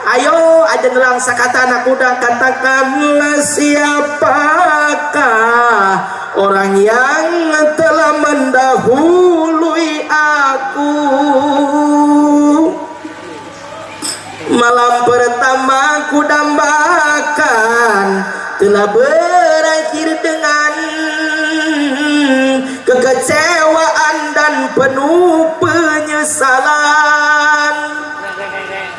Ayo aja nelang sakatana kuda, katakanlah siapakah orang yang telah mendahului aku. Malam pertama ku dambakan telah berakhir dengan kekecewaan dan penuh penyesalan.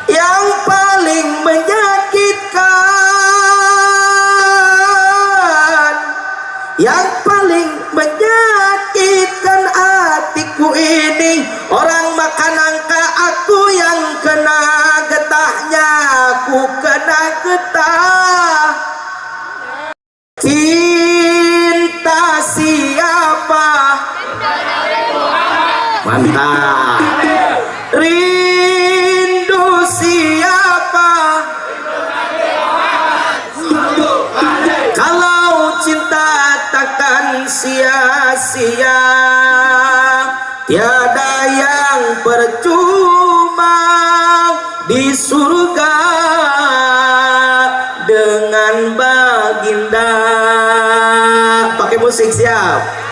Yang paling menyakitkan, yang paling menyakitkan hatiku ini, orang makan angka aku yang kena getahnya, aku kena getah. Cinta siapa? Mantap. Rindu siapa? Kalau cinta takkan sia-sia, tiada yang percuma di surga dengan baginda. Pakai musik siap.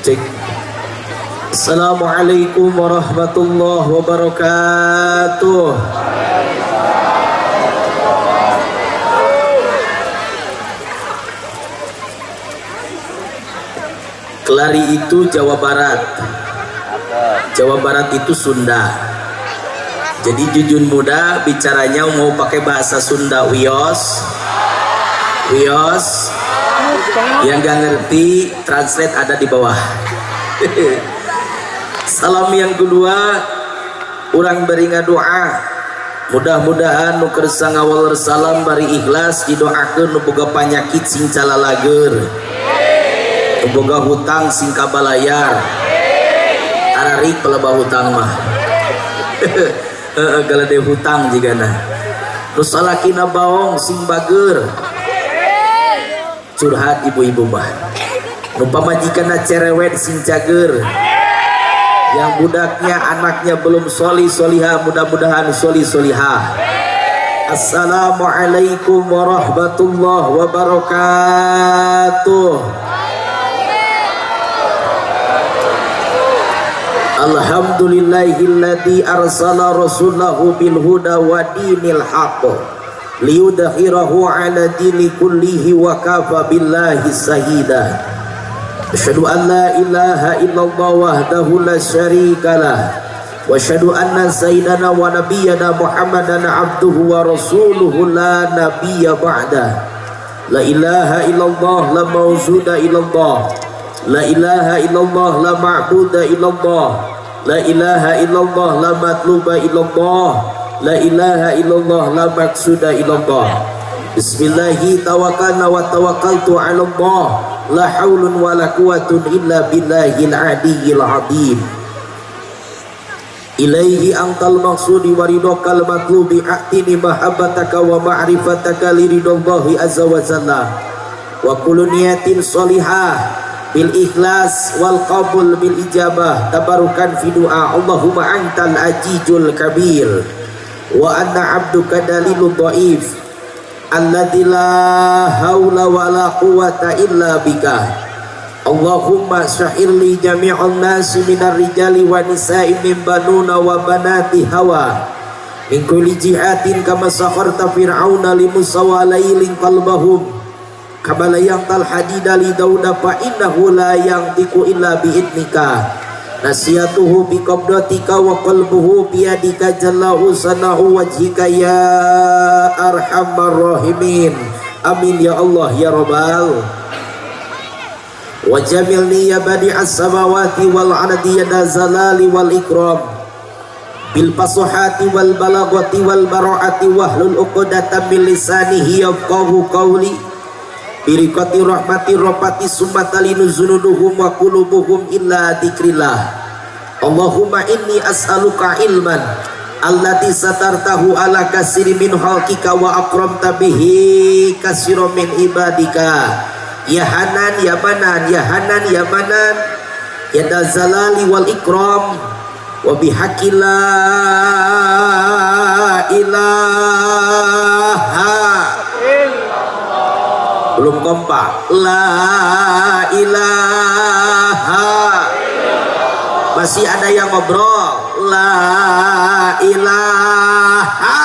Cek. Assalamualaikum warahmatullahi wabarakatuh. Kelari itu Jawa Barat. Jawa Barat itu Sunda. Jadi jujun muda bicaranya mau pakai bahasa Sunda, wios. Wios. Yang gak ngerti translate ada di bawah. Salam yang kedua, orang beringa doa. Mudah-mudahan nu kersa ngawal salam bari ikhlas didoakeun nu boga panyakit sing calalager. Nu boga hutang sing kabalayar. Tararik pelebah hutang mah. Galade hutang jigana. Nu salakina baong sing bager. Curhat ibu-ibu mah. Nu pamajikanna cerewet sing cager. Yang budaknya anaknya belum soli soliha, mudah-mudahan soli soliha. Assalamualaikum warahmatullahi wabarakatuh. Alhamdulillahilladzi arsala rasulahu bil huda wa dinil haqq liyudhhirahu ala dini kullihi wa kafa billahi shahida. Asyhadu an la ilaha illallah wahdahu la syarikalah wa asyhadu anna sayyidana wa nabiyyana Muhammadan abduhu wa rasuluhu la nabiyya ba'da. La ilaha illallah la mawjuda illallah, la ilaha illallah la ma'buda illallah, la ilaha illallah la matluba illallah, la ilaha illallah la maqsuda illallah. Bismillahi tawakkalna wa tawakkaltu 'ala Allah. La haulun wa la quwwatun illa billahil aliyyil azim. Ilaihi antal maqsudi wa ridhakal matlubi a'tini mahabbataka wa ma'rifataka liridallahi azza wa jalla. Wa kullu niyatin sholihah bil ikhlas wal qabul bil ijabah tabarukan fi du'a. Allahumma antal ajijul kabir wa anna abduka dalilul dhaif alladzi la haula wa la quwwata illa bika. Allahumma syahir li jami'an nasi minar rijali wa nisa'i min banuna wa banati hawa min kulli jihatin kama sakharta fir'auna li Musa wa lailin qalbahum kama la yaqtal hadida li Dauda fa innahu la yantiqu illa bi idnika. Nasiyatuhu bi qabdatika wa qalbuhu bi yadika jallahu sanahu wajhika ya arhamar rahimin. Amin ya Allah ya Rabbal. Wa jamilni ya badi'as samawati wal ardi ya zalali wal ikram bil fasahati wal balagati wal bara'ati wahlul uqdatan min lisanihi yafqahu qawli birikati rahmati rabbati summatalinu zunuduhum wa qulubuhum illa dzikrillah. Allahumma inni as'aluka ilman allati satartahu ala kasiri min khalqika wa akramta bihi kasiran min ibadika. Ya Hanan ya Manan, ya Hanan ya Manan, ya Dazalali wal ikram wa bihaqqillah belum kompak. La ilaha, masih ada yang ngobrol. La ilaha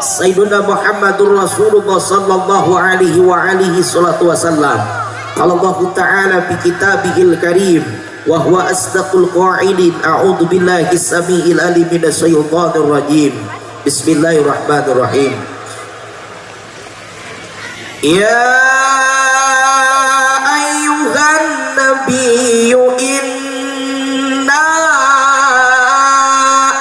Sayyiduna Muhammadur Rasulullah sallallahu alaihi wa alihi salatu wasallam. Qala Allah Ta'ala fi kitabihil karim wa huwa asdaqul qa'ilin. A'udzu billahi samiil alim minasy syaithanir rajim. Bismillahirrahmanirrahim. Ya ayyuhan nabiyyu inna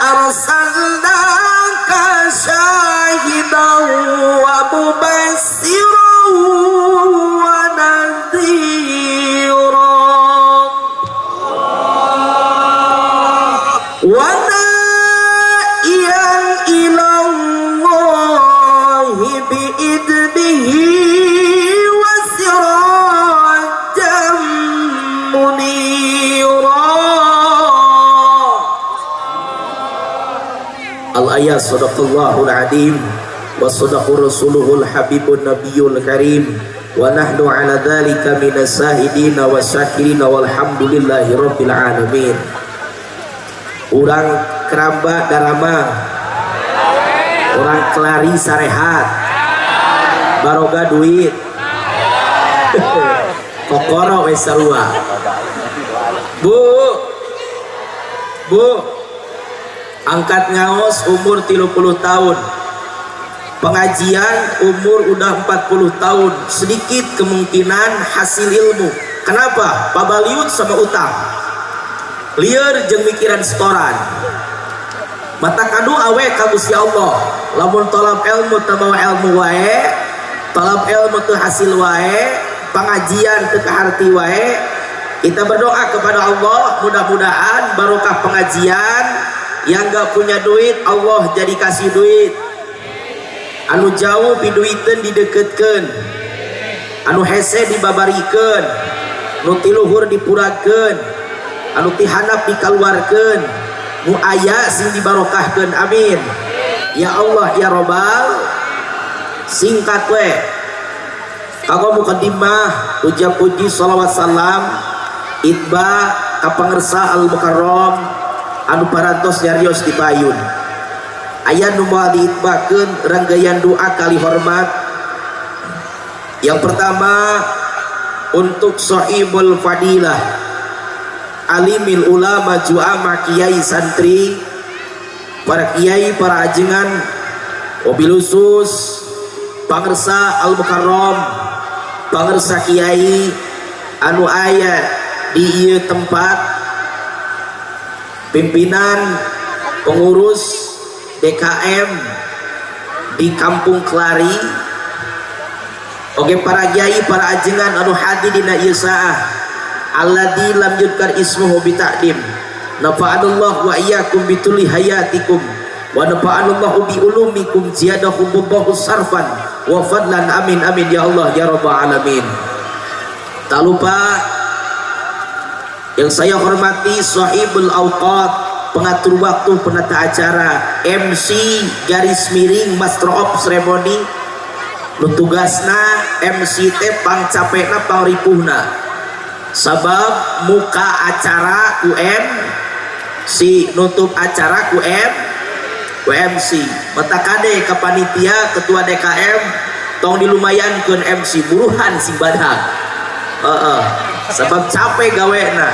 arsalnaka syahidan wa mubassiran wa nadhiran wa da'iyan ila Allahi bi'idnihi wa sirajan munira. Al-ayat sadaqallahul azim wa sadaqa rasuluhul habibun nabiyul karim wa nahnu ala dhalika minas sahidina wa syakirina walhamdulillahi rabbil alamin. Urang keramba darama, orang kelari sarehat, baroga duit, kokoro wes sarua. Bu, angkat ngaos umur 30 tahun, pengajian umur udah 40 tahun, sedikit kemungkinan hasil ilmu. Kenapa? Pabaliut sama utang, liar jeung mikiran setoran. Mata kadu awe ka Gusti Allah. Lamun tolab ilmu teu mawa ilmu wae, tolab ilmu teu hasil wae, pengajian teu kaharti wae. Kita berdoa kepada Allah, mudah-mudahan barokah pengajian. Yang gak punya duit Allah jadi kasih duit. Anu jauh piduiteun dideketkeun, anu hese dibabarikeun, nu tiluhur dipurakeun, anu tihandap dikaluarkeun, nu aya sing dibarokahkeun. Amin ya Allah ya Robbal. Singkat we kanggo mukadimah ujar puji shalawat salam itba ka pangersa al mukarram anu parantos nyarios di payun. Aya nu moal diitbakeun ranggayan doa kali hormat. Yang pertama untuk Sohibul Fadilah alimil ulama juama kiai santri, para kiai, para ajengan, wabil khusus pangersa al mukarram, pangersa kiai anu aya di ieu tempat, pimpinan pengurus DKM di Kampung Kelari, oke para kiai, para ajengan anu hadir dina ieu saah alladzi lam yudkar ismuhu bita'dim. Nafa'anallahu wa iyyakum bituli hayatikum wa nafa'anallahu bi ulumikum ziyadahumullahu sarfan wa fadlan. Amin amin ya Allah ya rabbal alamin. Tak lupa yang saya hormati Sohibul Awqat, pengatur waktu, penata acara, MC garis miring master of ceremony, nu tugasna MC teh pangcapena pangripuhna sabab muka acara UM si nutup acara UMC mata kade ka panitia ketua DKM tong dilumayankeun MC buruhan sing badak. Sebab capek gawena.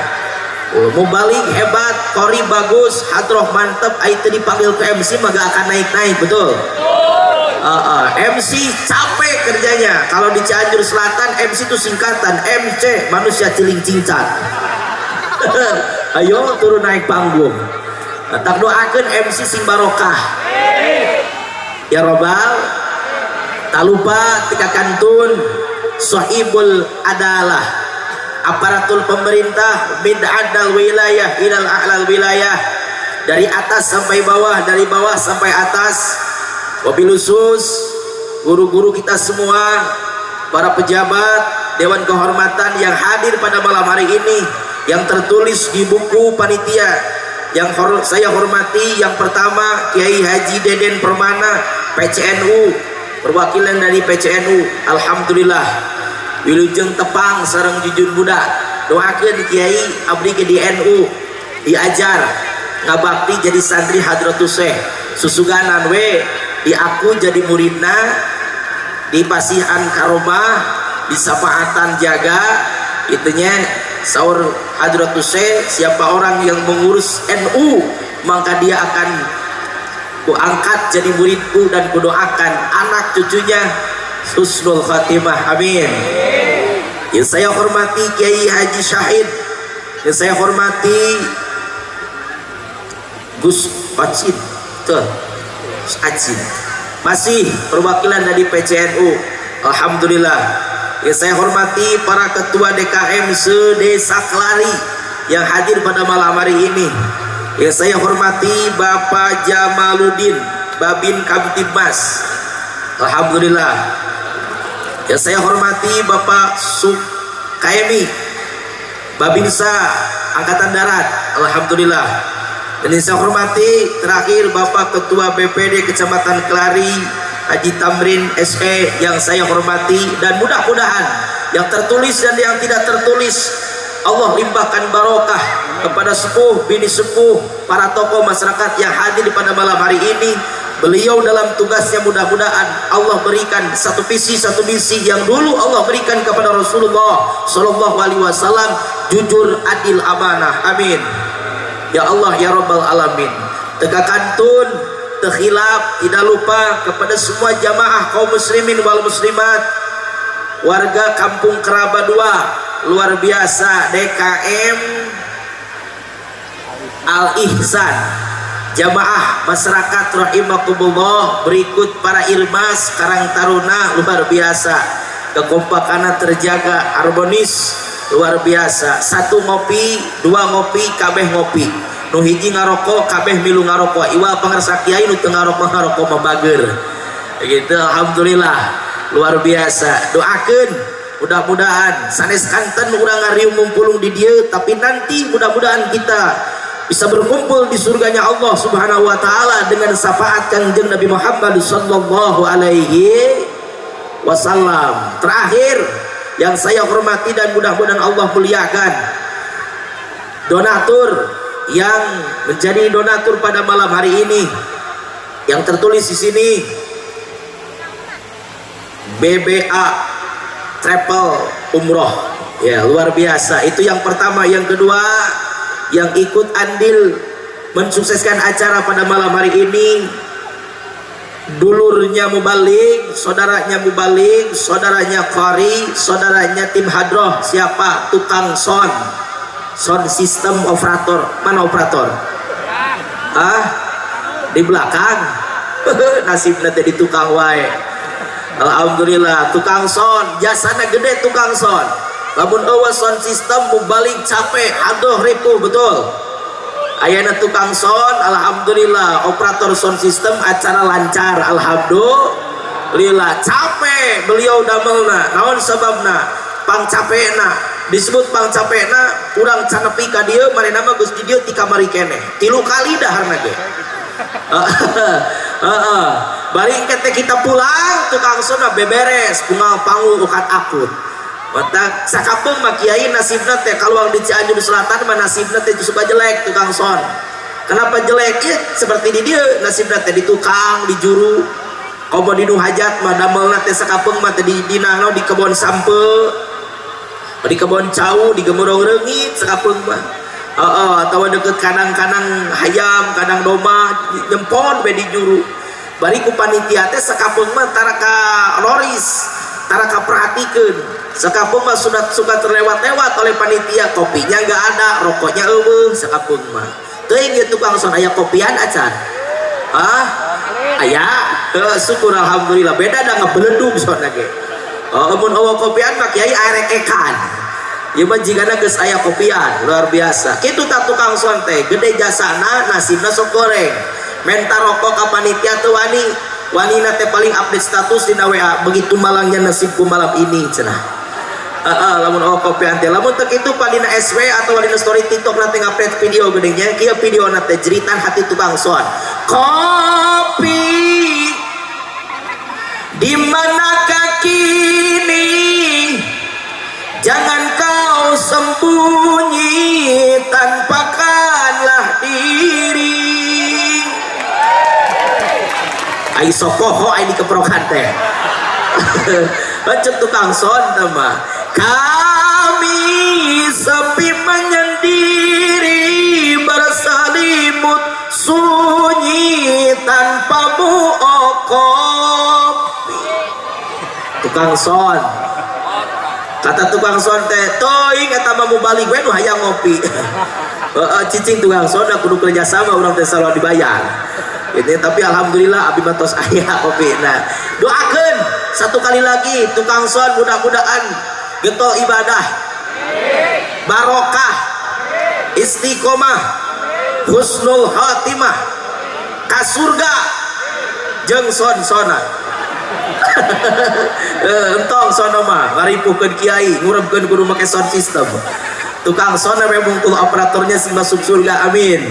Mau balik hebat, kori bagus, hadroh mantep, itu dipanggil ke MC mah gak akan naik-naik, betul? MC capek kerjanya. Kalau di Cianjur Selatan MC itu singkatan MC, manusia ciling cincat. Ayo turun naik panggung. Tak doakan MC sing barokah ya Robbal. Tak lupa tika kantun Sohibul Adalah, aparatur pemerintah min adal wilayah ilal a'lal wilayah, dari atas sampai bawah, dari bawah sampai atas. Wabil khusus guru-guru kita semua, para pejabat Dewan Kehormatan yang hadir pada malam hari ini, yang tertulis di buku panitia saya hormati yang pertama Kiai Haji Deden Permana PCNU, perwakilan dari PCNU. Alhamdulillah wilujeng tepang sareng jujun budak. Doakeun Kiai abdi ke di NU diajar ngabakti jadi santri Hadratus Syekh susuganan we di aku jadi muridna di pasihan karomah di sapaatan jaga itunya saur Hadratus Syekh, siapa orang yang mengurus NU maka dia akan kuangkat jadi muridku dan kudoakan anak cucunya husnul khatimah, amin. Yang saya hormati Kiai Haji Syahid, yang saya hormati Gus Pacin Acin, masih perwakilan dari PCNU. Alhamdulillah. Yang saya hormati para ketua DKM se-Desa Kelari yang hadir pada malam hari ini. Yang saya hormati Bapak Jamaluddin Babin Kamtibmas. Alhamdulillah. Yang saya hormati Bapak Sukaimi Babinsa Angkatan Darat. Alhamdulillah. Dan yang saya hormati terakhir Bapak Ketua BPD Kecamatan Kelari Haji Tamrin SE yang saya hormati, dan mudah-mudahan yang tertulis dan yang tidak tertulis Allah limpahkan barokah kepada sepuh bini sepuh para tokoh masyarakat yang hadir pada malam hari ini. Beliau dalam tugasnya mudah-mudahan Allah berikan satu misi yang dulu Allah berikan kepada Rasulullah Shallallahu Alaihi Wasallam, jujur, adil, amanah, amin ya Allah ya Rabbal Alamin. Tegakkan tun terkhilaf, tidak lupa kepada semua jamaah kaum muslimin wal muslimat, warga Kampung Keraba 2 luar biasa DKM Al Ihsan, jamaah masyarakat rahimakumullah, berikut para Irmas Karang Taruna luar biasa, kekompakan terjaga, harmonis luar biasa. Satu ngopi, dua ngopi, kabeh ngopi. Nu hiji ngarokok kabeh milu ngarokok, iwal pangarsa kiai nu teu ngarokok mah bager gitu. Alhamdulillah luar biasa. Doakeun mudah-mudahan sanes kanten urang ngariung mumpulung di dieu, tapi nanti mudah-mudahan kita bisa berkumpul di surganya Allah Subhanahu wa taala dengan syafaat Kanjeng Nabi Muhammad sallallahu alaihi wasallam. Terakhir yang saya hormati dan mudah-mudahan Allah muliakan, donatur yang menjadi donatur pada malam hari ini yang tertulis di sini BBA Travel Umroh, ya luar biasa. Itu yang pertama. Yang kedua, yang ikut andil mensukseskan acara pada malam hari ini, dulurnya mubalik, saudaranya mubalik, saudaranya qari, saudaranya tim hadroh. Siapa? Tukang sound system operator. Mana operator? Di belakang. Nasibnya tadi tukang wae. Alhamdulillah tukang sound, jasana gede tukang sound. Lamun eueuh sound system mubalik capek aduh ripuh betul. Ayana tukang sound, alhamdulillah operator sound system acara lancar, alhamdulillah. Capek beliau damelna, naon sababna? Pang capekna, disebut pang capekna urang can nepi ka dieu marena mah geus di dieu ti kamari keneh 3 kali daharna ge. Bari engke kita pulang tukang sound beberes pungal pangu ukat akut. Mata sakapeung mah kiai nasibna teh kaluang di Cianjur Selatan mah nasibna teh suka jelek tukang sound. Kenapa jelek? Ya seperti di dia nasibna teh di tukang, di juru. Komo di nu hajat mah damelna teh sakapeung mah teh di dinahna di kebon sampe, di kebon cau, di gemerong reungit sakapeung mah. Atawa deket kanang-kanang hayam, kanang domba nyempon be di juru. Bari ku panitia teh sakapeung mah tara ka loris, tara ka perhatikeun. Sakapeung mah suka terlewat-lewat oleh panitia, kopinya nggak ada, rokoknya eueuh sakapeung mah. Teuing ieu tukang son aya kopian acan. Aya. Syukur alhamdulillah. Beda da ngabeledug sonna ge. Mun eueuh kopian mah kiai arekekan. Ieu mah jigana geus aya kopian, luar biasa. Kitu tak tukang son teh, gede jasana, nasibna sok goreng. Menta rokok ka panitia teu wani. Wanina teh paling update status dina WA, begitu malangnya nasibku malam ini cenah. Lamun kopi ante lamun tek itu padina SW atau padina story TikTok nanti ngupdate video gedenya kia video nate jeritan hati tukang son kopi di manakah kini jangan kau sembunyi tampakkanlah diri ai sokoho ai dikeprokan teh macam tukang son nama kami sepi menyendiri berselimut sunyi tanpa kopi tukang son kata tukang son teh toing eta mah mau balik gue nu hayang ngopi cicing tukang son kudu kerja sama orang teh selalu dibayar ini tapi alhamdulillah abi matos aya kopi nah doakeun satu kali lagi tukang son mudah-mudahan getol ibadah barokah istiqomah husnul khatimah ka surga jeung son-sona entong sono mah ngaripukeun kiai ngurebkeun kudu make sound system tukang sona memang operatornya sih masuk surga amin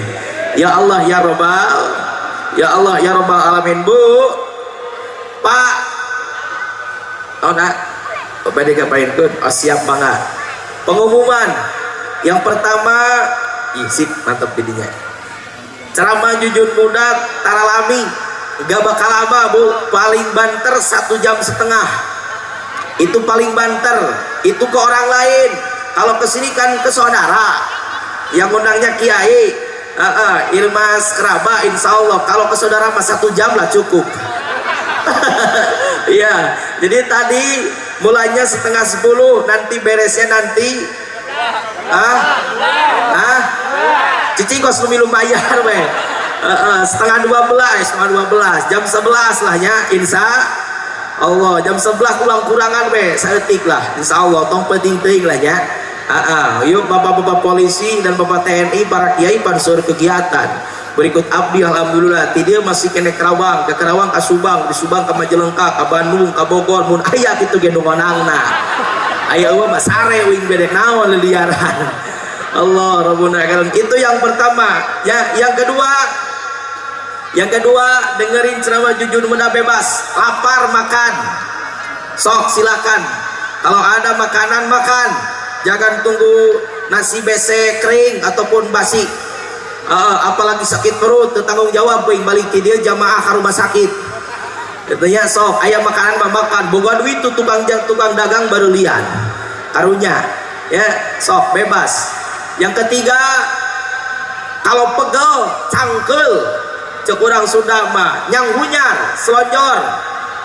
ya Allah ya rabbal alamin bu pak nak pada ngapain kun siap banget pengumuman yang pertama sip mantap jadinya ceramah jujur muda taralami gak bakal lama bu paling banter 1,5 jam itu paling banter itu ke orang lain kalau kesini kan ke saudara yang undangnya kiai ilmas keraba insya Allah kalau ke saudara mah 1 jam lah cukup iya jadi tadi mulainya 9:30 nanti beresnya nanti cicing kos lumilum bayar weh 11:30 jam 11 lah ya insya Allah jam 11 kurang-kurangan weh saeutik lah insya Allah tong penting-penting lah ya yuk bapak-bapak polisi dan bapak TNI para kiai pansur kegiatan berikut abdi alhamdulillah ti dia masih kene Kerawang ke Kerawang ka Subang di Subang ka Majalengka ka Bandung ka Bogor mun aya kitu ge nu menangna aya eueuh mah sare wing bedek naon liliaran Allah Rabbuna karim itu yang pertama ya yang kedua dengerin ceramah jujur muda bebas lapar makan sok silakan kalau ada makanan makan jangan tunggu nasi bese kering ataupun basi apalagi sakit perut tanggung jawab beuing balik ti dieu jamaah ka rumah sakit katanya sok aya makanan mah makan boga duit tuh tukang dagang baru lian karunya ya sok bebas yang ketiga kalau pegel cangkel cek urang Sunda mah nyang hunyar selonjor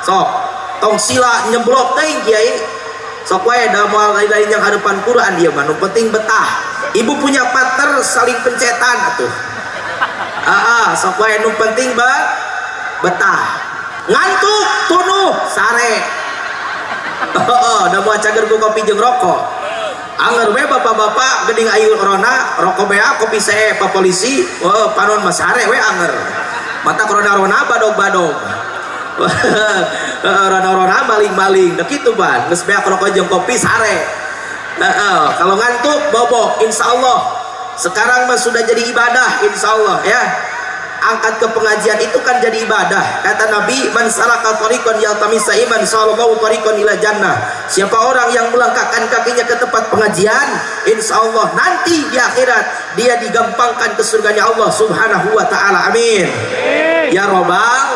sok tong sila nyeblok teuing kiai sok wae da moal lain yang hadapan Quran dia mah nu penting betah ibu punya partner saling pencetan atuh sok wae nu penting betah ngantuk tunuh sare da moal cager ku kopi jeung rokok anger we bapak-bapak geuning ayu corona rokok bea kopi sae pa polisi panon mah sare we anger mata corona badog-badog rona maling-maling da kitu ban geus beak rokok jeung kopi sare kalau ngantuk bobo insyaallah sekarang mah sudah jadi ibadah insyaallah ya angkat ke pengajian itu kan jadi ibadah kata Nabi man salaka tariqan yaltamisa iman sallallahu tariqan ila jannah siapa orang yang melangkahkan kakinya ke tempat pengajian insyaallah nanti di akhirat dia digampangkan ke surganya Allah subhanahu wa ta'ala amin ya robbal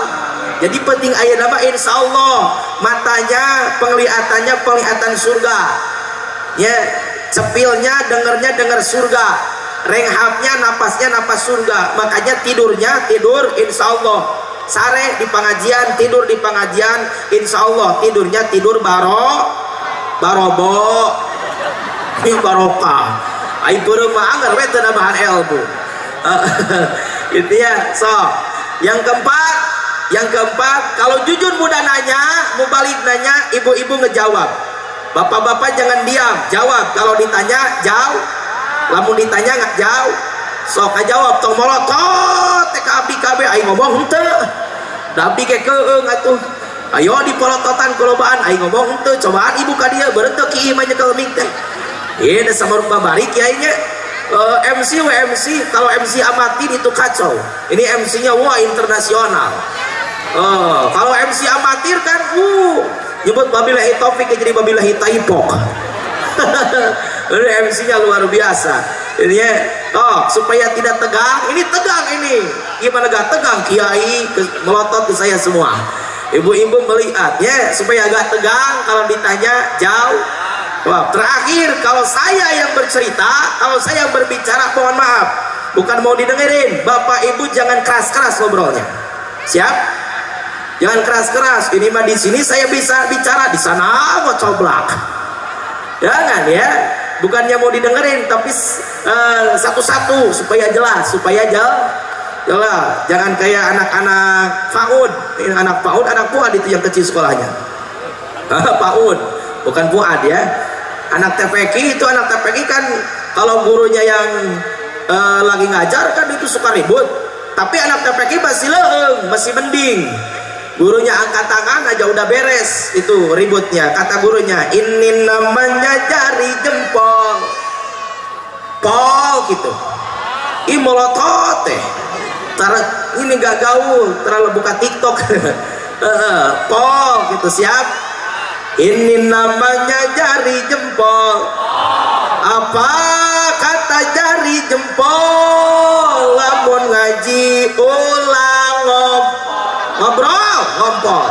jadi penting ayat nama insyaallah matanya penglihatan surga ya cepilnya dengar surga renghapnya napasnya napas surga makanya tidurnya tidur insyaallah sare di pengajian tidur di pengajian insyaallah tidurnya tidur barobo ini barokah ai beureum mah anger we teu nambahan ilmu itu ya so yang keempat kalau jujur mudah nanya mau balik nanya ibu-ibu ngejawab bapak-bapak jangan diam jawab kalau ditanya jauh lamun ditanya nggak jauh sok jawab tong molotot teh ka abdi kabeh aing ngomong henteu da abdi ke keung atuh Ayo dipolototan kolobaan aing ngomong henteu cobaan ibu ka dieu beureut teu kieu mah nyekel mik teh. Ieu da samaruk babari kiai nya. MC WMC kalau MC amatir itu kacau. Ini MC-nya wah internasional. Kalau MC amatir kan nyebut wabillahi taufik jadi wabillahi taipok. Ini MC-nya luar biasa. Ini ya, supaya tidak tegang. Ini tegang ini. Gimana gak tegang kiai melotot ke saya semua. Ibu-ibu melihat ya supaya agak tegang kalau ditanya jauh. Wah, terakhir kalau saya yang bercerita, kalau saya yang berbicara mohon maaf, bukan mau didengerin. Bapak Ibu jangan keras-keras ngobrolnya. Siap? Jangan keras-keras. Ini mah di sini saya bisa bicara, di sana ngocoblak. Jangan ya. Bukannya mau didengerin tapi satu-satu supaya jelas, supaya jelas. Jangan kayak anak-anak PAUD. Anak PAUD, anak Fuad itu yang kecil sekolahnya. PAUD, bukan Fuad ya. Anak TPQ itu anak TPQ kan kalau gurunya yang lagi ngajar kan itu suka ribut. Tapi anak TPQ masih leung, masih mending. Gurunya angkat tangan aja udah beres itu ributnya. Kata gurunya, ini namanya jari jempol. Pol gitu. Ih molotot teh. Ini gak gaul, terlalu buka TikTok. Pol gitu, siap. Ini namanya jari jempol. Apa kata jari jempol? Lamun ngaji ulang ngobrol ngompol.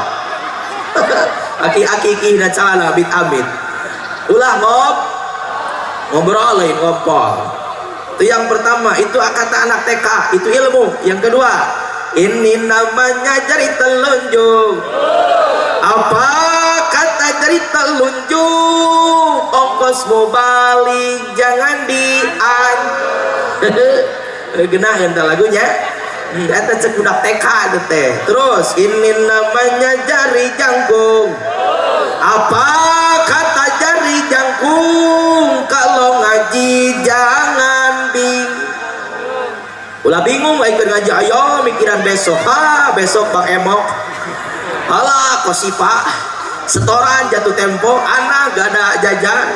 Aki-aki dan calana abit amit. Ulah ngobrol lain ngompol. Itu yang pertama, itu kata anak TK, itu ilmu. Yang kedua, ini namanya jari telunjuk. Apa kata jari telunjuk? Ongkos mau balik jangan genah entar lagunya. Eta cek budak TK teh. Terus ini namanya jari jangkung. Apa kata jari jangkung? Kalau ngaji jangan ulah bingung ikut ngaji, ayo mikiran besok. Besok Bang Emok halah kosipa setoran jatuh tempo, anak gak ada jajan,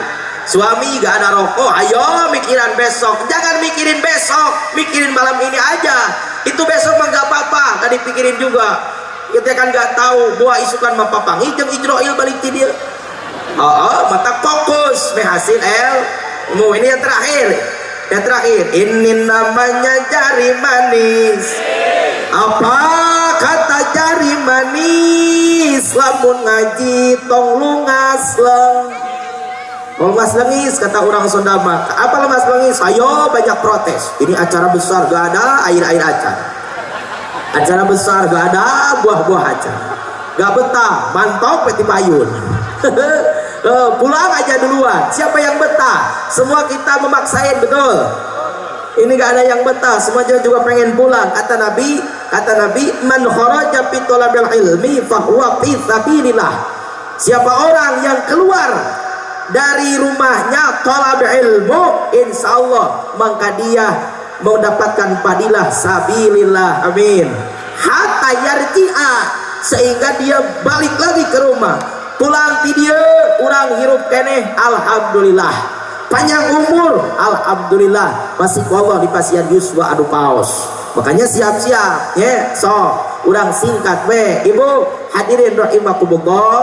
suami gak ada rokok. Ayo mikiran besok, jangan mikirin besok, mikirin malam ini aja. Itu besok mah gak apa-apa, gak dipikirin juga. Kita kan gak tahu buah isukan mapapangi jeung Ijroil balik ti dia. Mata fokus hasil ini yang terakhir. Yang terakhir, ini namanya jari manis. Apa kata jari manis? Lamun ngaji tong lungas leng. Lungas lengis kata orang Sunda mah. Apa lungas lengis? Ayo banyak protes. Ini acara besar gak ada air-air acara. Acara besar gak ada buah-buah acara. Gak betah, mantap peti payun. Pulang aja duluan. Siapa yang betah? Semua kita memaksain, betul. Ini gak ada yang betah, semua juga pengen pulang. Kata Nabi, man kharaja fi talabil ilmi fahuwa fi sabilillah. Siapa orang yang keluar dari rumahnya talab ilmu, insyaallah maka dia mau dapatkan padilah sabilillah. Amin. Hatta yarji'a, sehingga dia balik lagi ke rumah. Pulang ti dieu urang hirup keneh alhamdulillah, panjang umur alhamdulillah, masih Allah di pasien yuswa adu paos. Makanya siap-siap ya, urang singkat we. Ibu hadirin rahimakumullah,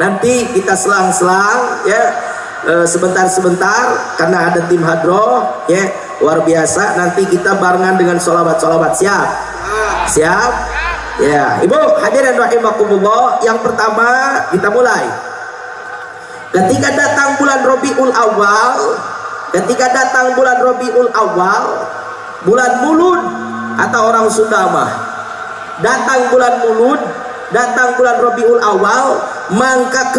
nanti kita selang-selang ya, sebentar-sebentar karena ada tim hadroh ya, luar biasa. Nanti kita barengan dengan sholawat-sholawat. Siap ya ibu hadirin rahimakumullah. Yang pertama kita mulai ketika datang bulan Rabiul Awal, bulan Mulud atau orang Sunda mah datang bulan Mulud, datang bulan Rabiul Awal, maka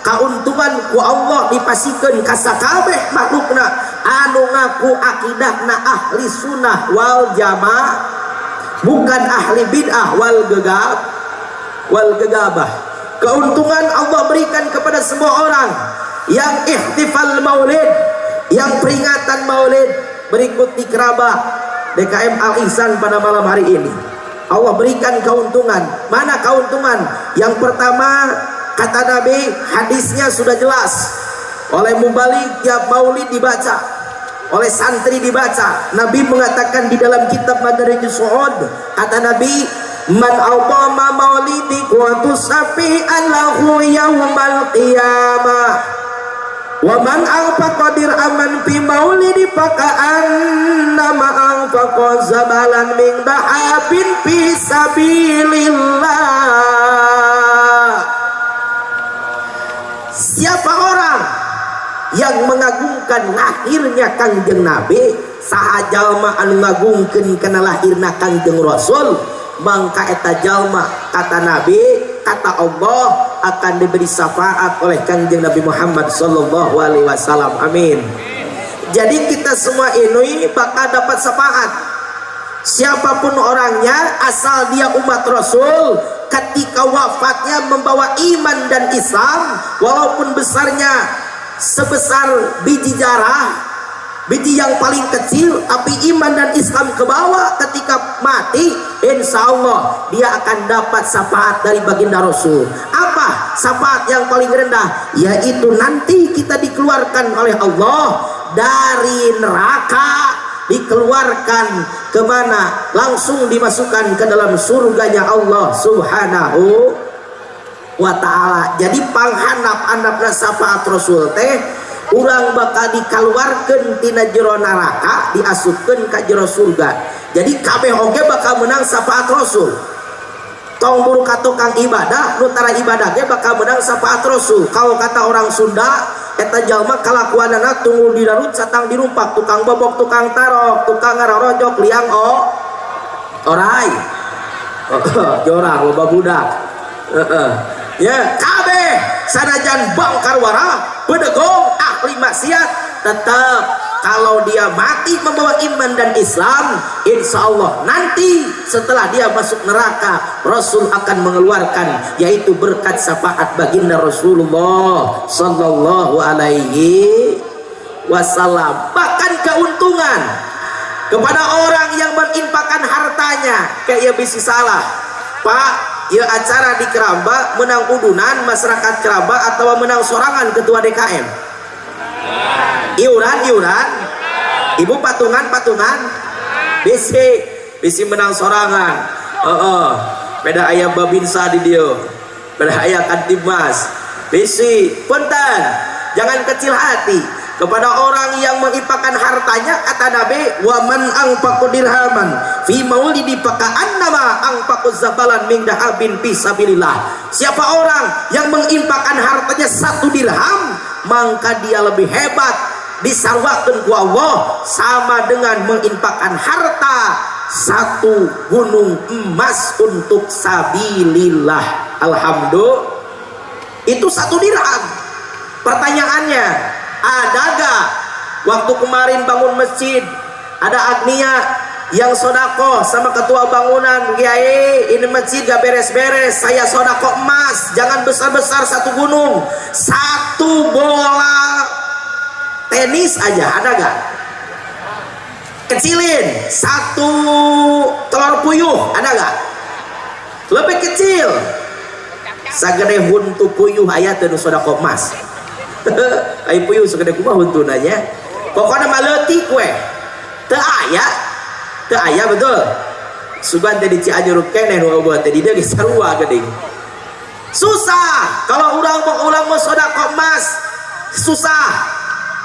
keuntungan ku Allah dipasikeun ka sakabeh makhlukna anu ngaku akidahna ahli sunnah wal jamaah, bukan ahli bid'ah wal gegabah. Keuntungan Allah berikan kepada semua orang yang ihtifal maulid, yang peringatan maulid, berikut di Kerabah DKM Al Ihsan pada malam hari ini. Allah berikan keuntungan. Mana keuntungan? Yang pertama, kata Nabi, hadisnya sudah jelas. Oleh mubalik tiap maulid dibaca, oleh santri dibaca. Nabi mengatakan di dalam kitab Madarijus Su'ud, kata Nabi, man awqama maulidi wa tusafi'an lahu yawmal qiyamah wa man anfaqa dirhaman fi maulidi faka'annama anfaqa zabalan min dahabin fi sabilillah. Siapa orang yang mengagungkan lahirnya Kangjeng Nabi, saha jalma anu ngagungkeun kana lahirna Kangjeng Rasul, mangka eta jalma, kata Nabi, kata Allah, akan diberi syafaat oleh Kangjeng Nabi Muhammad sallallahu alaihi wasallam. Amin. Jadi kita semua ini bakal dapat syafaat. Siapapun orangnya, asal dia umat Rasul, ketika wafatnya membawa iman dan Islam, walaupun besarnya sebesar biji jarah, biji yang paling kecil, tapi iman dan Islam ke bawah, ketika mati insya Allah dia akan dapat syafaat dari baginda Rasul. Apa syafaat yang paling rendah? Yaitu nanti kita dikeluarkan oleh Allah dari neraka, dikeluarkan kemana? Langsung dimasukkan ke dalam surganya Allah subhanahu wa ta'ala. Jadi panghandap-handapna syafaat Rasul teh, urang bakal dikeluarkan tina jero neraka, diasupkeun ka jero surga. Jadi kabeh oge bakal menang syafaat Rasul. Tong buru ka tukang ibadah, nu tara ibadah ge bakal menang syafaat Rasul. Kalau kata orang Sunda, eta jalma kalakuanana tunggu dirarut satang dirumpak, tukang bobok, tukang tarok, tukang ngarorojok, liang orai. Jorang loba budak. Ya, kabeh sanajan bangkar wara, bedegong, ahli maksiat, tetap kalau dia mati membawa iman dan Islam, insya Allah nanti setelah dia masuk neraka, Rasul akan mengeluarkan, yaitu berkat syafaat baginda Rasulullah sallallahu alaihi wasallam. Bahkan keuntungan kepada orang yang menginfakkan hartanya, kayak bisa salah, Pak, ya acara di Keramba menang udunan masyarakat Keramba atau menang sorangan ketua DKM? Iuran ibu patungan bisi menang sorangan. Beda ayam babinsa di dia, beda ayam kantimas bisi. Punten, jangan kecil hati kepada orang yang menginfakkan hartanya. Kata Nabi, wa man anfaqu dirhaman fi maulidi faka'annama anfaqu zabalan min dahabin fi sabilillah. Siapa orang yang menginfakkan hartanya 1 dirham, maka dia lebih hebat, disarwakeun ku Allah sama dengan menginfakkan harta 1 gunung emas untuk sabilillah. Alhamdulillah, itu 1 dirham. Pertanyaannya, ada gak waktu kemarin bangun masjid, ada agnia yang sodako sama ketua bangunan, Kiai ini masjid gak beres-beres, saya sodako emas, jangan besar-besar 1 gunung, 1 bola tenis aja, ada gak? Kecilin 1 telur puyuh, ada gak? Lebih kecil sagede huntu puyuh ayat dan sodako emas. Ai puyuh sagede kumaha huntunanya, pokoknya maleutik we teu aya betul. Sugan tadi Cianjur keneh nu buat tadi dia geus sarua geuning. Susah kalau ulang mau sodako emas, susah.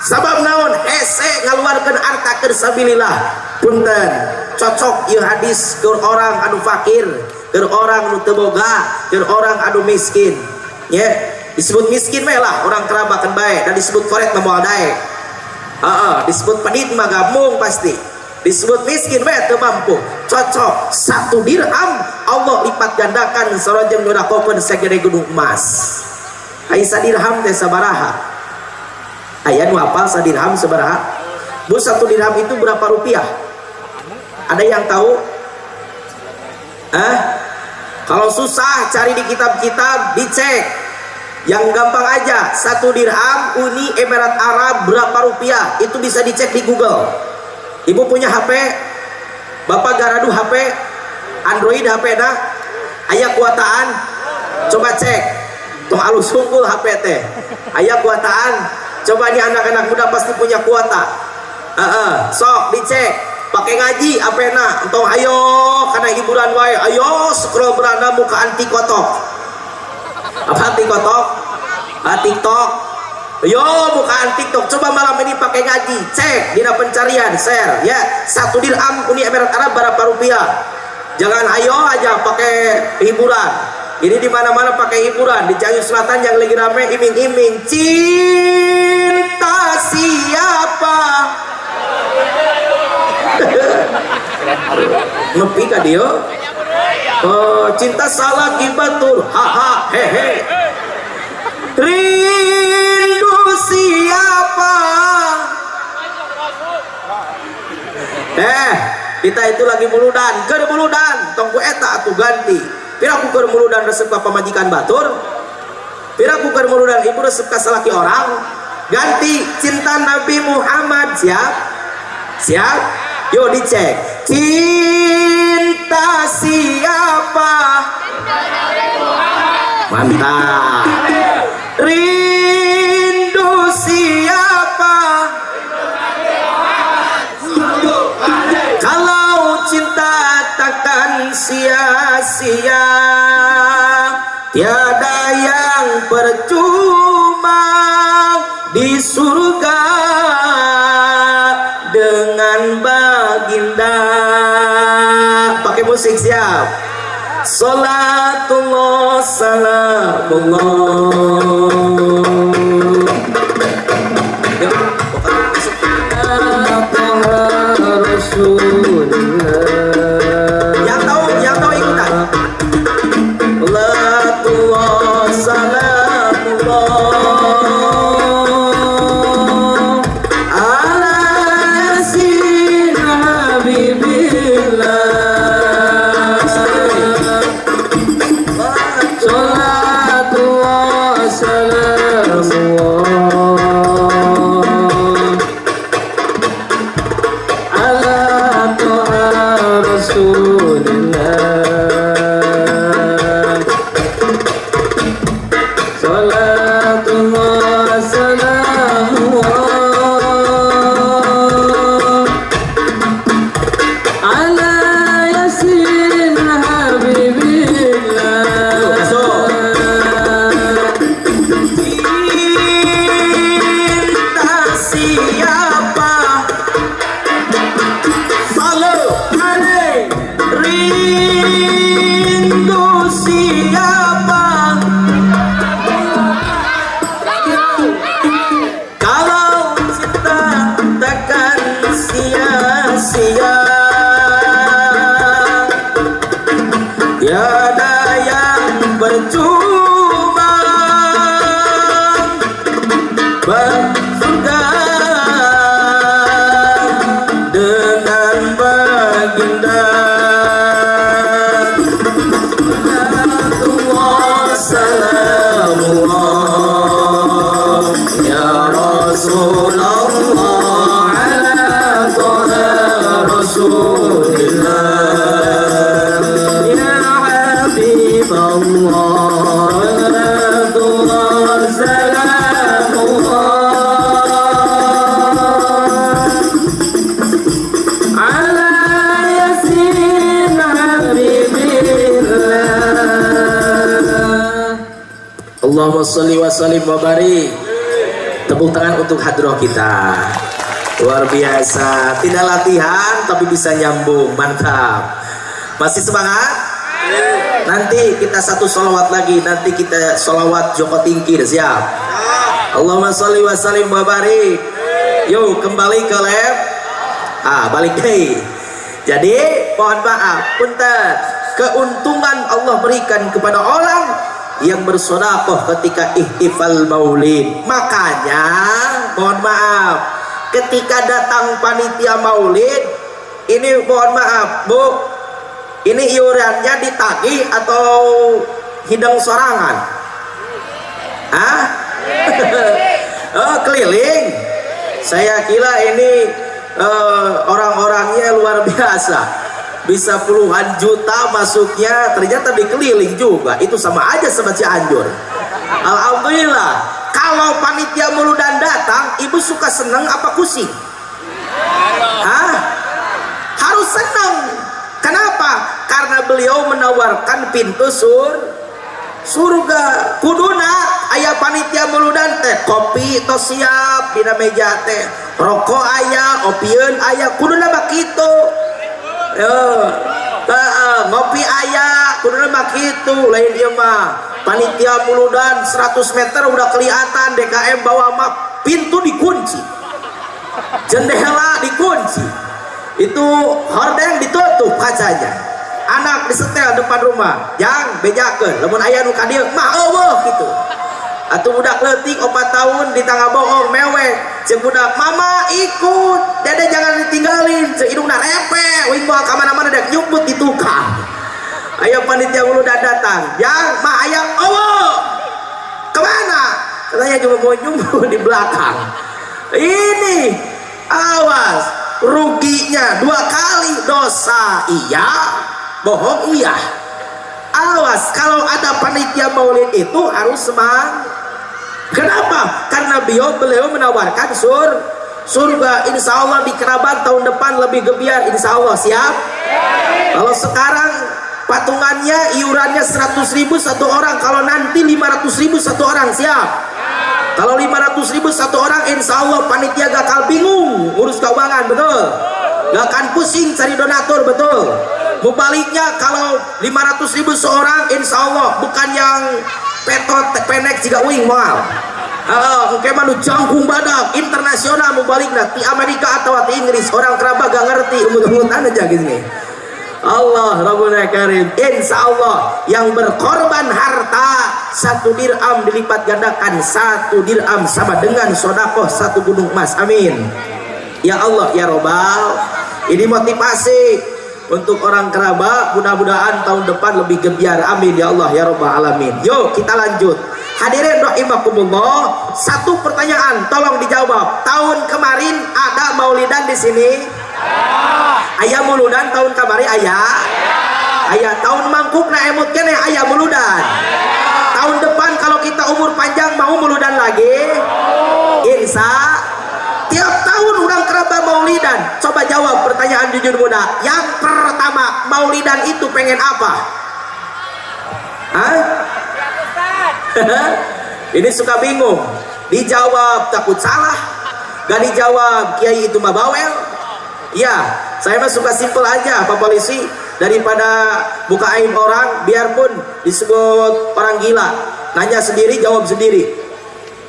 Sabab naon? Hese ngaluarkeun harta keur sabilillah. Punten, cocok ieu hadis keur orang anu fakir, keur orang anu teu boga, keur orang anu miskin. Ya, disebut miskin mah lah orang kerabakan bae, dan disebut koret mah moal dae. Disebut pedit mah gabung pasti. Disebut miskin mah teu mampu. Cocok 1 dirham Allah lipat gandakan sarojeng nyudakokeun sagede gunung emas. Ai sadirham teh sabaraha? Aya nu hafal sadirham sabaraha? Bu, 1 dirham itu berapa rupiah? Ada yang tahu? Kalau susah cari di kitab-kitab, dicek. Yang gampang aja, 1 dirham Uni Emirat Arab berapa rupiah? Itu bisa dicek di Google. Ibu punya HP? Bapak garadu HP? Android HP dah aya kuataan coba cek tong alus sungkul HP teh aya kuataan coba nih anak-anak muda pasti punya kuota sok dicek pakai ngaji apena entong ayo karena hiburan wae ayo scroll beranda muka anti kotok apa anti kotok TikTok yo bukan TikTok coba malam ini pakai ngaji cek di pencarian share ya 1 dirham Uni Emirat Arab berapa rupiah jangan ayo aja pakai hiburan ini di mana-mana pakai hiburan di Cianjur Selatan yang lagi rame iming-iming cinta siapa nepi ka dia cinta salah kibatur haha hehe rindu siapa kita itu lagi muludan keur muludan tong ku eta atuh ganti pira ku keur muludan resep ka pamajikan batur pira ku keur muludan ibu resep ka salaki orang ganti cinta Nabi Muhammad siap yo dicek cinta siapa mantap rindu siapa kalau cinta takkan sia-sia tiada yang percuma di surga dengan baginda pakai musik siap Salatullah salamullah yang tahu ikutan Salatullah salamullah ala yasin habibillah Allahumma sholli wa sallim wa barik. Tepuk tangan untuk hadroh kita. Luar biasa. Tidak latihan tapi bisa nyambung. Mantap. Masih semangat? Nanti kita satu sholawat lagi. Nanti kita sholawat Joko Tingkir. Siap? Allahumma sholli wa sallim wa barik. Yuk kembali ke lab. Balik deh. Jadi mohon maaf, punten. Keuntungan Allah berikan kepada orang yang bersedekah ketika ihtifal maulid. Makanya mohon maaf, ketika datang panitia maulid ini mohon maaf Bu, ini iurannya ditagih atau hidang sorangan? Oh keliling. Saya kira ini orang-orangnya luar biasa. bisa puluhan juta masuknya, ternyata dikeliling juga, itu sama aja sama Cianjur. Alhamdulillah. Kalau panitia Mauludan datang, ibu suka seneng apa pusing? Hah? Harus senang. Kenapa? Karena beliau menawarkan pintu surga. Kuduna aya panitia Mauludan teh kopi tos siap dina meja teh, rokok aya, opieun aya, kuduna mah kitu. Ngopi aya, kuduna mah kitu. Lain ieu mah panitia Mauludan 100 meter udah kelihatan DKM bawa map, pintu dikunci, jendela dikunci, itu hordeng ditutup kacanya, anak disetel depan rumah, yang bejakeun lamun aya nu ka dieu mah eueuh kitu. Atuh budak leutik 4 tahun di tangga bohong mewek, cek budak mama ikut, dede jangan ditinggalin, cek hidungna repe, wing bawa ka mana-mana dek nyumput di tukang. Aya panitia Mauludan datang, yang mah aya eueuh. Kemana? Katanya cuma mau nyumput di belakang. Ini awas, ruginya 2 kali, dosa iya, bohong iya. Awas, kalau ada panitia maulid itu harus semangat. Kenapa? Karena beliau menawarkan surga. Insya Allah di kerabat tahun depan lebih gebiar, insya Allah. Siap? Kalau sekarang patungannya iurannya 100.000 satu orang, kalau nanti 500.000 satu orang. Siap? Kalau 500.000 satu orang, insya Allah panitia gak akal bingung urus keuangan, betul? Gak akan pusing cari donatur, betul? Mubaliknya kalau 500.000 seorang, insya Allah bukan yang petot penek juga wing mal. Mungkin manu jangkung badak internasional mubaliknya di Amerika atau di Inggris, orang kerabat gak ngerti umut-umutan aja gini. Allah Rabbul Karim, insya Allah yang berkorban harta 1 dirham dilipat gandakan, 1 dirham sama dengan sodakoh 1 gunung emas. Amin ya Allah ya Robbal. Ini motivasi untuk orang kerabat, mudah-mudahan tahun depan lebih gebiar. Amin ya Allah ya Rabbal Alamin. Yuk kita lanjut. Hadirin rahimakumullah, 1 pertanyaan tolong dijawab. Tahun kemarin ada maulidan di sini? Ayah Mauludan tahun kemarin ayah? Ayah tahun mangkuk na emut kene ayah Mauludan. Tahun depan kalau kita umur panjang mau Mauludan lagi? Insya tiap tahun orang kerabat maulidan. Coba jawab pertanyaan jujur muda. Yang pertama, maulidan itu pengen apa? Hah? Ini suka bingung. Dijawab takut salah, gak dijawab kiai itu mah bawel. Ya, saya mah suka simpel aja Pak Polisi, daripada buka aib orang, biarpun disebut orang gila, nanya sendiri jawab sendiri.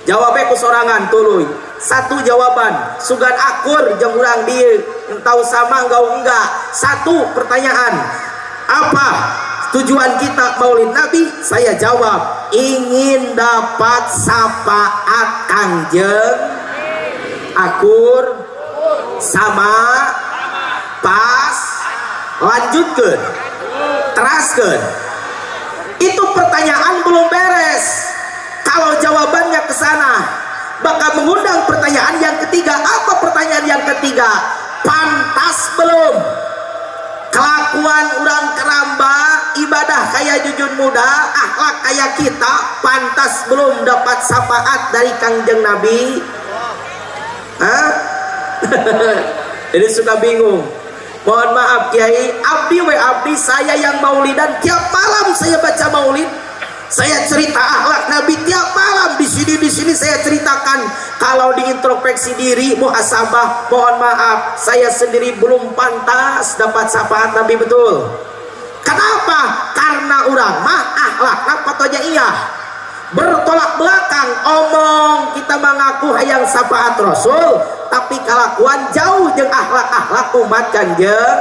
Jawabnya kesorangan tuluy. 1 jawaban sugan akur jeung urang dieu tahu sama enggak. 1 pertanyaan, apa tujuan kita maulid Nabi? Saya jawab, ingin dapat syafaat Kangjeng, akur sama pas, lanjutkan, teraskan. Itu pertanyaan belum beres. Kalau jawabannya ke sana, bakal mengundang pertanyaan yang ketiga. Apa pertanyaan yang ketiga? Pantas belum? Kelakuan orang keramba, ibadah kayak jujun muda, akhlak kayak kita, pantas belum dapat syafaat dari Kangjeng Nabi? Hah? Jadi suka bingung. Mohon maaf Kiai, abdi saya yang maulidan tiap malam saya baca maulid, saya cerita akhlak Nabi tiap malam di sini saya ceritakan. Kalau diintrospeksi diri, muhasabah, mohon maaf saya sendiri belum pantas dapat syafaat Nabi, betul? Kenapa? Karena urang mah akhlakna patonya iya bertolak belakang. Omong kita mengaku hayang syafaat Rasul, tapi kelakuan jauh jeung akhlak umat Kanjeng.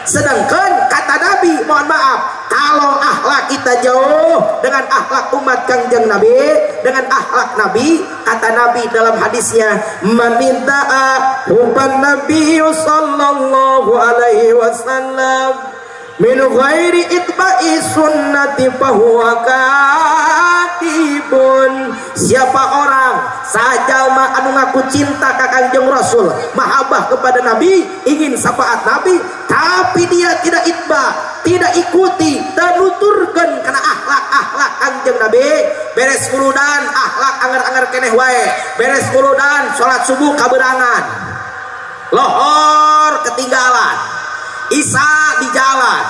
Sedangkan kata Nabi, mohon maaf, kalau akhlak kita jauh dengan akhlak umat Kanjeng Nabi, dengan akhlak Nabi, kata Nabi dalam hadisnya, meminta hubban Nabi sallallahu alaihi wasallam min ghairi itba'i sunnati fahuwa katibun. Siapa orang sajalma anu ngaku cinta ka Kangjeng Rasul, mahabbah kepada Nabi, ingin syafaat Nabi, tapi dia tidak itba, tidak ikuti dan nuturkeun kana akhlak Kangjeng Nabi, beres muludan akhlak anger-anger keneh wae, beres muludan salat subuh kaberangan, lohor ketinggalan, isya di jalan,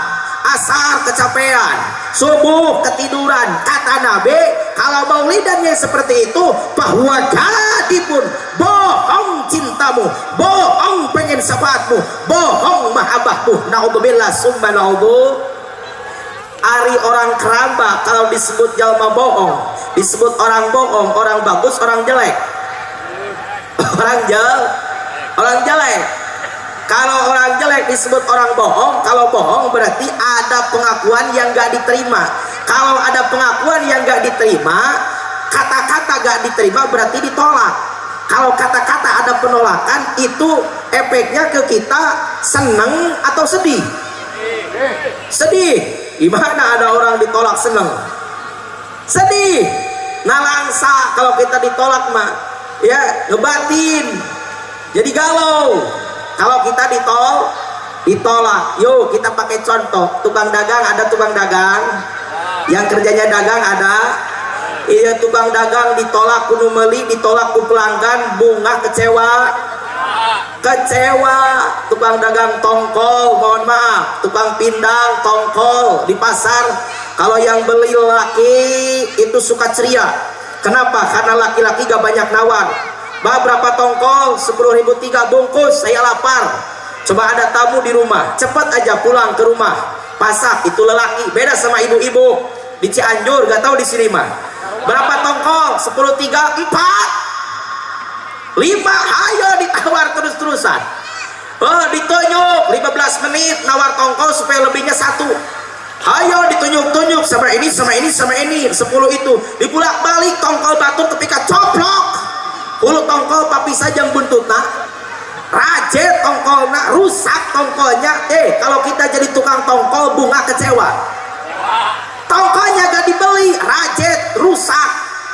asar kecapean, subuh ketiduran. Kata Nabi, kalau maulidannya seperti itu, bahwa jadi pun bohong cintamu, bohong pengen syafaatmu, bohong mahabbahmu. Naudzubillah summa naudzu. Ari orang keramba kalau disebut jalma bohong, disebut orang bohong, orang bagus, orang jelek, orang jelek. Kalau orang jelek disebut orang bohong. Kalau bohong berarti ada pengakuan yang gak diterima. Kalau ada pengakuan yang gak diterima, kata-kata gak diterima berarti ditolak. Kalau kata-kata ada penolakan, itu efeknya ke kita seneng atau sedih? Sedih. Gimana ada orang ditolak seneng? Sedih. Nalangsa kalau kita ditolak mah, ya ngebatin, jadi galau. Kalau kita ditolak, yuk kita pakai contoh. Tukang dagang, ada tukang dagang yang kerjanya dagang, ada. Iya, tukang dagang ditolak kudu meuli, ditolak ku pelanggan, bunga kecewa. Tukang dagang tongkol, mohon maaf, tukang pindang tongkol di pasar, kalau yang beli laki itu suka ceria. Kenapa? Karena laki-laki gak banyak nawar. Bah, berapa tongkol? 10.003 bungkus, saya lapar. Coba ada tamu di rumah, cepat aja pulang ke rumah. Pasak, itu lelaki. Beda sama ibu-ibu di Cianjur, gak tahu di sini mah. Berapa tongkol? 10.003, 4 5, ayo ditawar terus-terusan. Oh, ditunjuk 15 menit nawar tongkol supaya lebihnya 1. Ayo ditunjuk-tunjuk sama ini, sama ini, sama ini, 10 itu. Dibulak-balik tongkol batu ketika coplok. Hulu tongkol papi saja buntutna, rajet tongkolna, rusak tongkolnya. Kalau kita jadi tukang tongkol, bunga kecewa. Tongkolnya gak dibeli, rajet, rusak.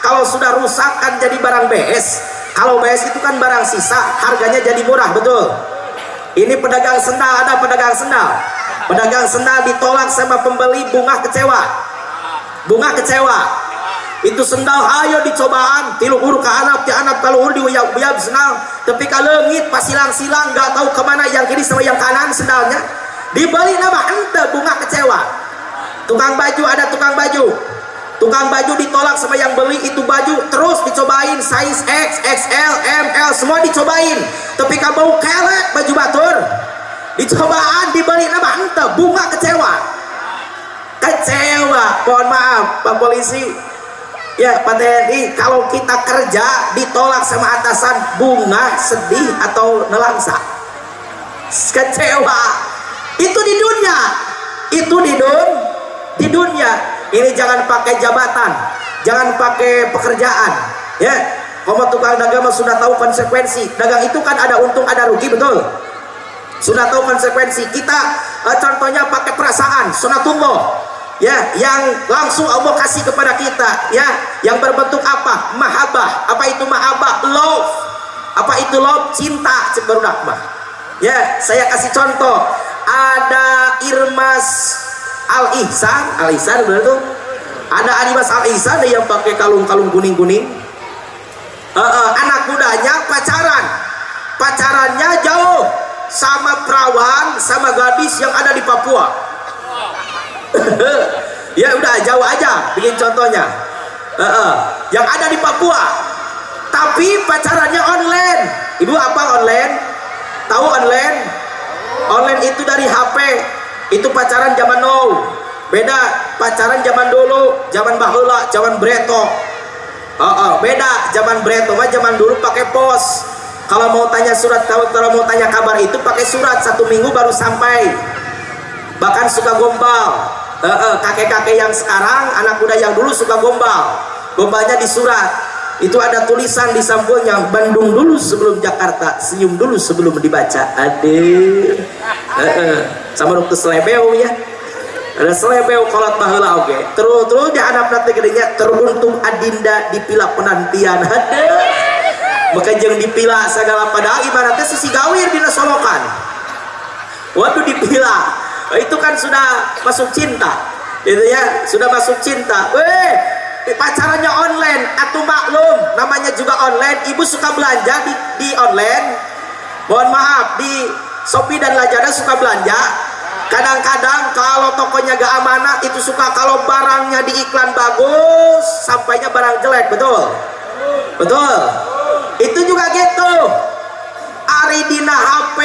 Kalau sudah rusak kan jadi barang BS. Kalau BS itu kan barang sisa, harganya jadi murah, betul. Ini pedagang sendal, ada pedagang sendal. Pedagang sendal ditolak sama pembeli, bunga kecewa. Bunga kecewa. Itu sendal ayo dicobaan tiluhur ke anak, ti anak taluhur diuyab-uyab sendal, tapi ka leungit pasilang-silang gak tahu kemana yang kiri sama yang kanan sendalnya. Dibeli nama ente, bunga kecewa. Tukang baju, ada tukang baju. Tukang baju ditolak sama yang beli itu baju, terus dicobain size X, XL, ML, semua dicobain, tapi ka bau kelek baju batur. Dicobaan dibeli nama ente, bunga kecewa. Kecewa, mohon maaf Pak Polisi. Ya Pak TNI, kalau kita kerja ditolak sama atasan, bunga, sedih atau nelangsa? Kecewa. Itu di dunia. Itu di dunia. Ini jangan pakai jabatan, jangan pakai pekerjaan. Ya, kalau tukang dagang sudah tahu konsekuensi. Dagang itu kan ada untung ada rugi, betul. Sudah tahu konsekuensi. Kita contohnya pakai perasaan, sunatullah. Ya, yang langsung Allah kasih kepada kita, ya, yang berbentuk apa? Mahabbah. Apa itu mahabbah? Love. Apa itu love? Cinta, ceberudak mah. Ya, saya kasih contoh. Ada Irmas Al-Ihsan benar tuh. Ada Irmas Al-Ihsan yang pakai kalung-kalung kuning-kuning. Anak mudanya pacarannya jauh sama perawan, sama gadis yang ada di Papua. Ya udah jauh aja bikin contohnya. Yang ada di Papua, tapi pacarannya online. Ibu apa online? Tahu online? Online itu dari HP. Itu pacaran zaman now. Beda pacaran zaman dulu, zaman baheula, zaman breto. Beda zaman breto mah zaman dulu pakai pos. Kalau mau tanya surat, kalau mau tanya kabar itu pakai surat, 1 minggu baru sampai. Bahkan suka gombal. Kakek-kakek yang sekarang, anak muda yang dulu suka gombal. Gombalnya di surat. Itu ada tulisan di sampulnya, Bandung dulu sebelum Jakarta, senyum dulu sebelum dibaca. Aduh. Sama dokter selebeu ya. Ada selebeu kolot baheula oge. Terus di anak nanti gedenya teruntung adinda di pila penantian. Aduh. Bekajeng dipila segala padahal ibaratnya sisi gawir dina solokan. Waduh dipila, itu kan sudah masuk cinta, gitu ya, sudah masuk cinta. Pacarannya online, atuh maklum, namanya juga online. Ibu suka belanja di online, mohon maaf, di Shopee dan Lazada suka belanja. Kadang-kadang kalau tokonya gak amanah, itu suka kalau barangnya di iklan bagus, sampainya barang jelek, betul? Betul? Itu juga gitu. Ari dina HP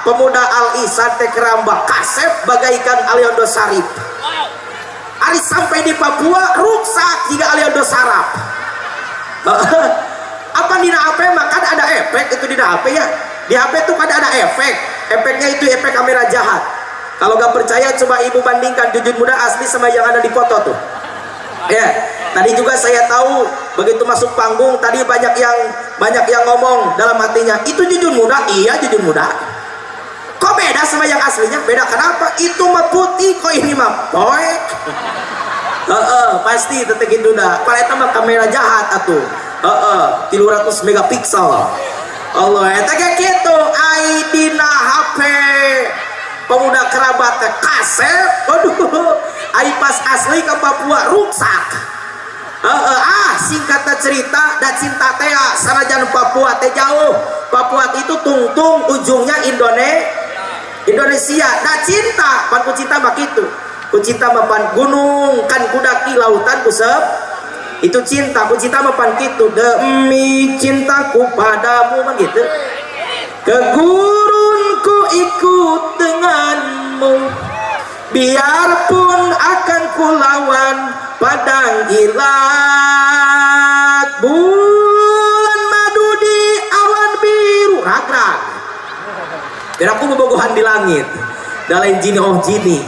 pemuda Al-Ihsan teh keramba kasep bagaikan Aliando Sarip. Ari sampai di Papua ruksak jika Aliando Sarap. Apa dina HP makan ada efek itu dina HP ya. Di HP itu kan ada efek. Efeknya itu efek kamera jahat. Kalau gak percaya coba ibu bandingkan Jujun Muda asli sama yang ada di foto tuh. Ya, tadi juga saya tahu begitu masuk panggung tadi banyak yang ngomong dalam hatinya, itu Jujun Muda. Iya Jujun Muda. Kok beda sama yang aslinya? Beda kenapa? Itu mah putih, kok ini mah poek. Pasti tetek itu dah. Kalau itu mah kamera jahat atuh. 300 megapiksel. Allah, eta kayak gitu. Aidina HP pemuda kerabat kaset. Waduh, ai pas asli ke Papua ruksak. Singkatnya cerita dan cinta teh sanajan Papua teh jauh. Papua itu tungtung ujungnya Indonesia. Da cinta, pan ku cinta mah kitu. Ku cinta mah pan gunung kan kudaki lautan kusep. Itu cinta, ku cinta mah pan kitu. Demi cintaku padamu mah gitu. Ke gurun ku ikut denganmu. Biarpun akan ku lawan padang gilat, bulan madu di awan biru ragrag. Dan aku bobogohan di langit. Dalain jini oh jini.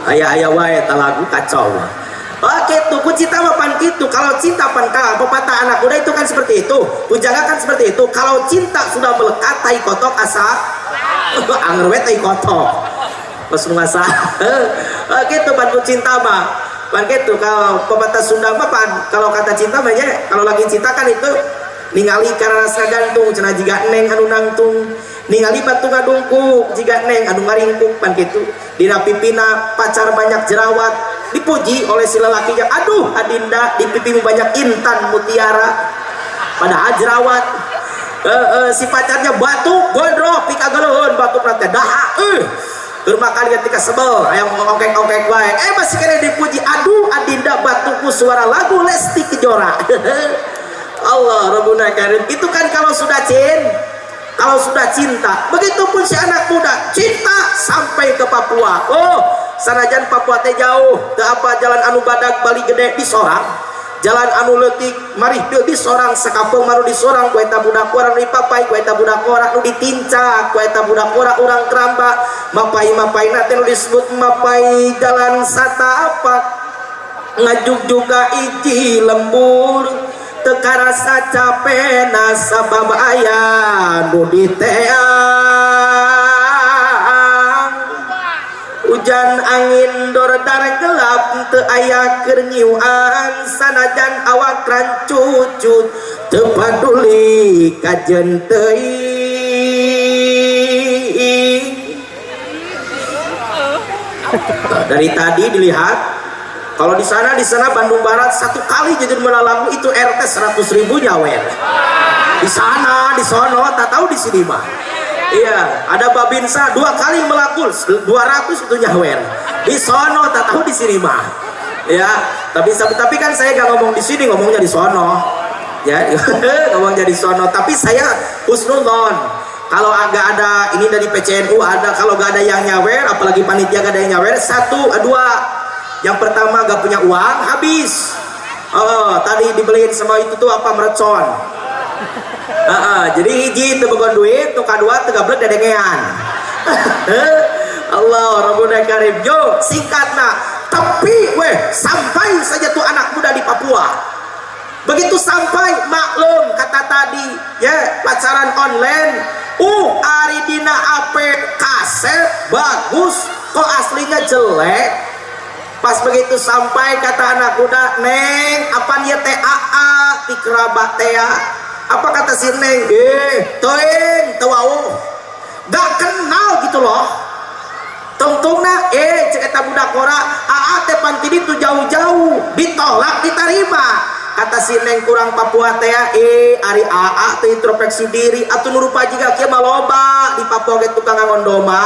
Ayah wae talagu kacau. Oke tuh, ku cinta mah pan gitu. Kalau cinta pan pepatah anak muda itu kan seperti itu. Pujaga kan seperti itu. Kalau cinta sudah melekat tai kotok asa. Anger we tai kotok. Pas ngasa. Gitu pan ku cinta mah. Pan gitu kalau pepatah Sunda mah pan. Kalau kata cinta mah ya, kalau lagi cinta kan itu ningali karena rasa gantung cenah jiga neng anu nangtung. Ningali batu ngadungkuk jiga neng anu ngaringkuk pan gitu. Dina pipina pacar banyak jerawat, dipuji oleh si lelakinya, aduh Adinda di pipimu banyak intan mutiara padahal jerawat. Si pacarnya batuk gondrok pika galeuheun batuk nanti daha bermakan ketika sebel yang ongkek-ongkek wae masih kena dipuji, aduh Adinda batukmu suara lagu Lesti Kejora. Allah Rabbuna Karim. Itu kan kalau sudah cinta. Begitupun si anak muda cinta sampai ke Papua. Sanajan Papua teh jauh teu apa jalan anu badag Bali Gede di sorang, jalan anu leutik marih di sorang, sakapeung maru di sorang ku eta budak urang di papai, ku eta budak urang nu ditincak, ku eta budak urang keramba mapai-mapaina teh nu disebut mapai jalan satapak ngajuk juga iji lembur teu karasa capena sabab aya nu diteang. Hujan angin dordar gelap teu aya keur nyiuan sanajan awak rancucut teu paduli kajeun teuing. Dari tadi dilihat kalau di sana Bandung Barat satu kali Jujun Muda lagu itu RT 100.000 nyawer. Di sana, di sono, tak tahu di sini mah. Iya, ada Babinsa 2 kali melakul 200 itu nyawer. Di sono tak tahu di sini mah. Ya, tapi kan saya gak ngomong di sini, ngomongnya di sono. Ya, ngomongnya di sono. Tapi saya husnudzon. Kalau agak ada ini dari PCNU ada, kalau gak ada yang nyawer, apalagi panitia gak ada yang nyawer, 1, 2. Yang pertama gak punya uang habis. Tadi dibeliin sama itu tuh apa mercon. Jadi hiji teu boga duit, nu kadua teu gablek dedengean. Allah Rabbuna Karim. Yo singkatna, tapi sampai saja tuh anak muda di Papua. Begitu sampai maklum kata tadi ya pacaran online. Ari dina AP kaset bagus, kok aslinya jelek. Pas begitu sampai kata anak muda, neng apa dia teh aa di kerabat teh Apa kata si Neng? Toeng tawau gak kenal gitu loh. Tungtungna cek eta budak kora aa teh pantidi tuh jauh-jauh ditolak diterima. Kata si Neng kurang Papua teh ari aa teh introspeksi diri atuh nurupa jiga kieu mah loba di Papua ge tukang ngangon domba.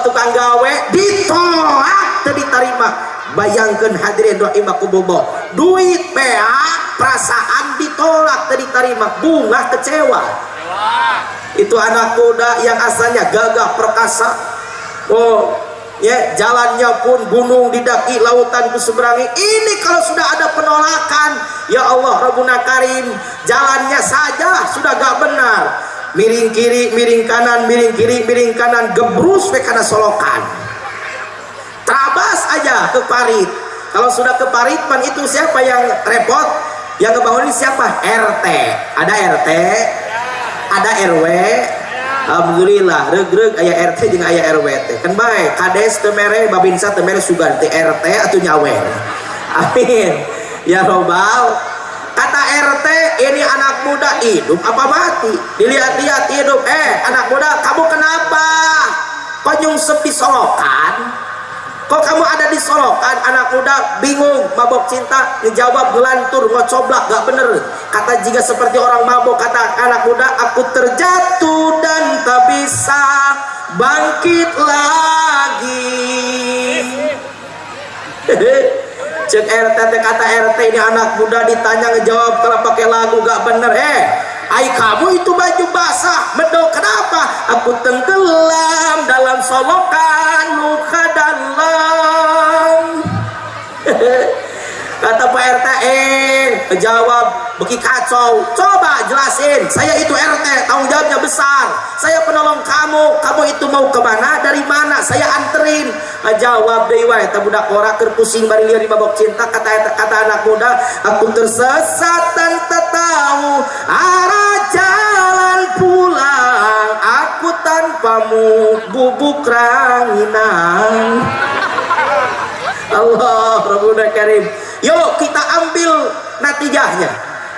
Tukang gawe ditolak teu diterima. Bayangkeun hadirin rahimah kubobo, duit peak perasaan ditolak teu diterima, bunga kecewa. Itu anak muda yang asalnya gagah perkasa. Jalannya pun gunung didaki, lautan ku seberangi. Ini kalau sudah ada penolakan, ya Allah Rabbuna Karim, jalannya saja sudah gak benar. Miring kiri, miring kanan, miring kiri, miring kanan, gebrus we kana solokan. Terabas aja ke parit. Kalau sudah ke parit, man itu siapa yang repot? Yang ngebangunin siapa? RT. Ada RT, ada RW. Alhamdulillah regreg aya RT jeung aya RW teh kan bae kades teu mere babinsa teu mere sugan teh RT atuh nyawer. Amin ya robbal. Kata RT, ini anak muda hidup apa mati? Dilihat-lihat hidup. Anak muda, kamu kenapa kok nyungsep di solokan? Kok kamu ada di solokan? Anak muda bingung, mabok cinta, ngejawab gelantur, ngocoblak, gak bener. Kata jika seperti orang mabok, kata anak muda, aku terjatuh dan tak bisa bangkit lagi. Cek RT, kata RT, ini anak muda ditanya ngejawab kalau pakai lagu gak bener. Ai kamu itu baju basah, medok kenapa? Aku tenggelam dalam solokan luka dalam. Kata Pak RT, jawab beki kacau. Coba jelasin, saya itu RT, tanggung jawabnya besar. Saya penolong kamu, kamu itu mau kemana, dari mana, saya anterin. Jawab deh wae, tak budak ora keur pusing bari lieur di mabok cinta. Kata anak muda, aku tersesat dan tak tahu arah jalan pulang. Aku tanpamu bubuk ranginan. Allah Rabbuna Karim. Yuk kita ambil natijahnya.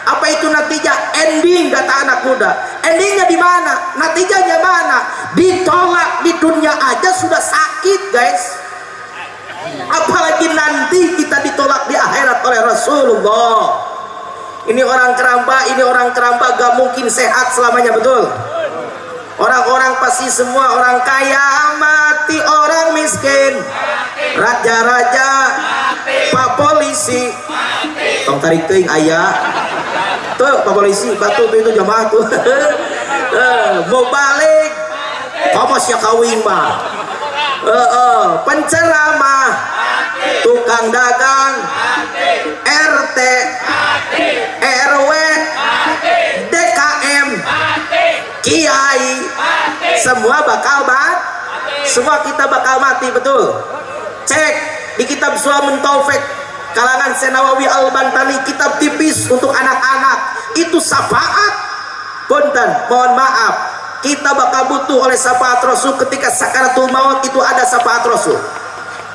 Apa itu natijah? Ending kata anak muda. Endingnya di mana? Natijahnya mana? Ditolak di dunia aja sudah sakit, guys. Apalagi nanti kita ditolak di akhirat oleh Rasulullah. Ini orang keramba gak mungkin sehat selamanya, betul? Orang-orang pasti semua orang kaya mati, orang miskin, raja-raja, pak polisi, tong tarik teuing ayah, tuh pak polisi, batu tuh itu jamaah tuh, mau balik, kamu siap kawin mah, penceramah, tukang dagang, RT, RW, DKM, Kiai, semua bakal mati. Semua kita bakal mati, betul. Cek di kitab Sulamul Taufik kalangan Senawawi Al-Bantani, kitab tipis untuk anak-anak. Itu syafaat. Punten, mohon maaf, kita bakal butuh oleh syafaat Rasul ketika sakaratul maut. Itu ada syafaat Rasul.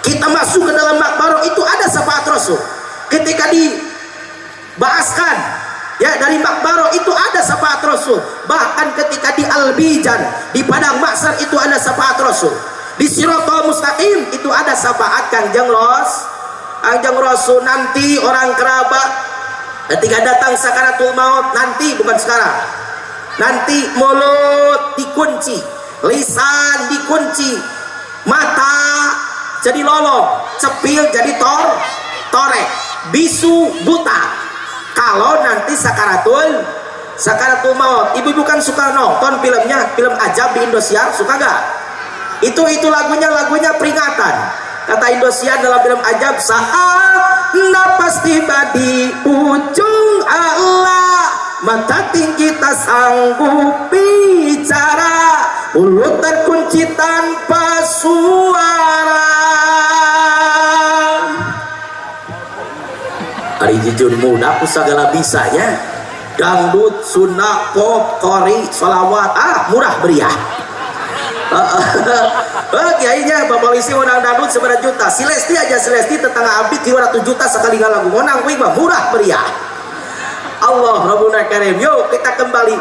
Kita masuk ke dalam makbaro, itu ada syafaat Rasul. Ketika dibahaskan ya dari makbaro, itu ada syafaat Rasul. Bahkan ketika di Al-Bijan, di padang mahsyar, itu ada syafaat Rasul. Di Siratal Mustaqim itu ada syafaat Kangjeng Rasul. Nanti orang kerabat ketika datang sakaratul maut, nanti bukan sekarang, nanti mulut dikunci, lisan dikunci, mata jadi lolong, cepil jadi torek, bisu buta. Kalau nanti sakaratul maut. Ibu-ibu kan suka nonton filmnya, film Ajab di Indosiar, suka gak? Itu lagunya peringatan. Kata Indosiar dalam film Ajab, saat napas tiba di ujung Allah, mata tinggi tak sanggup bicara, mulut terkunci tanpa suara. Hari jujur muda aku segala bisanya, dangdut, sunnah, pop, kori, sholawat, murah meriah. Kiainya bapak polisi menang dangdut seberapa juta, si Lesti aja, si Lesti tetangga Abdi 200 juta sekali lagu menang, wih mah murah meriah. Allah Rabbuna Karim. Yuk kita kembali.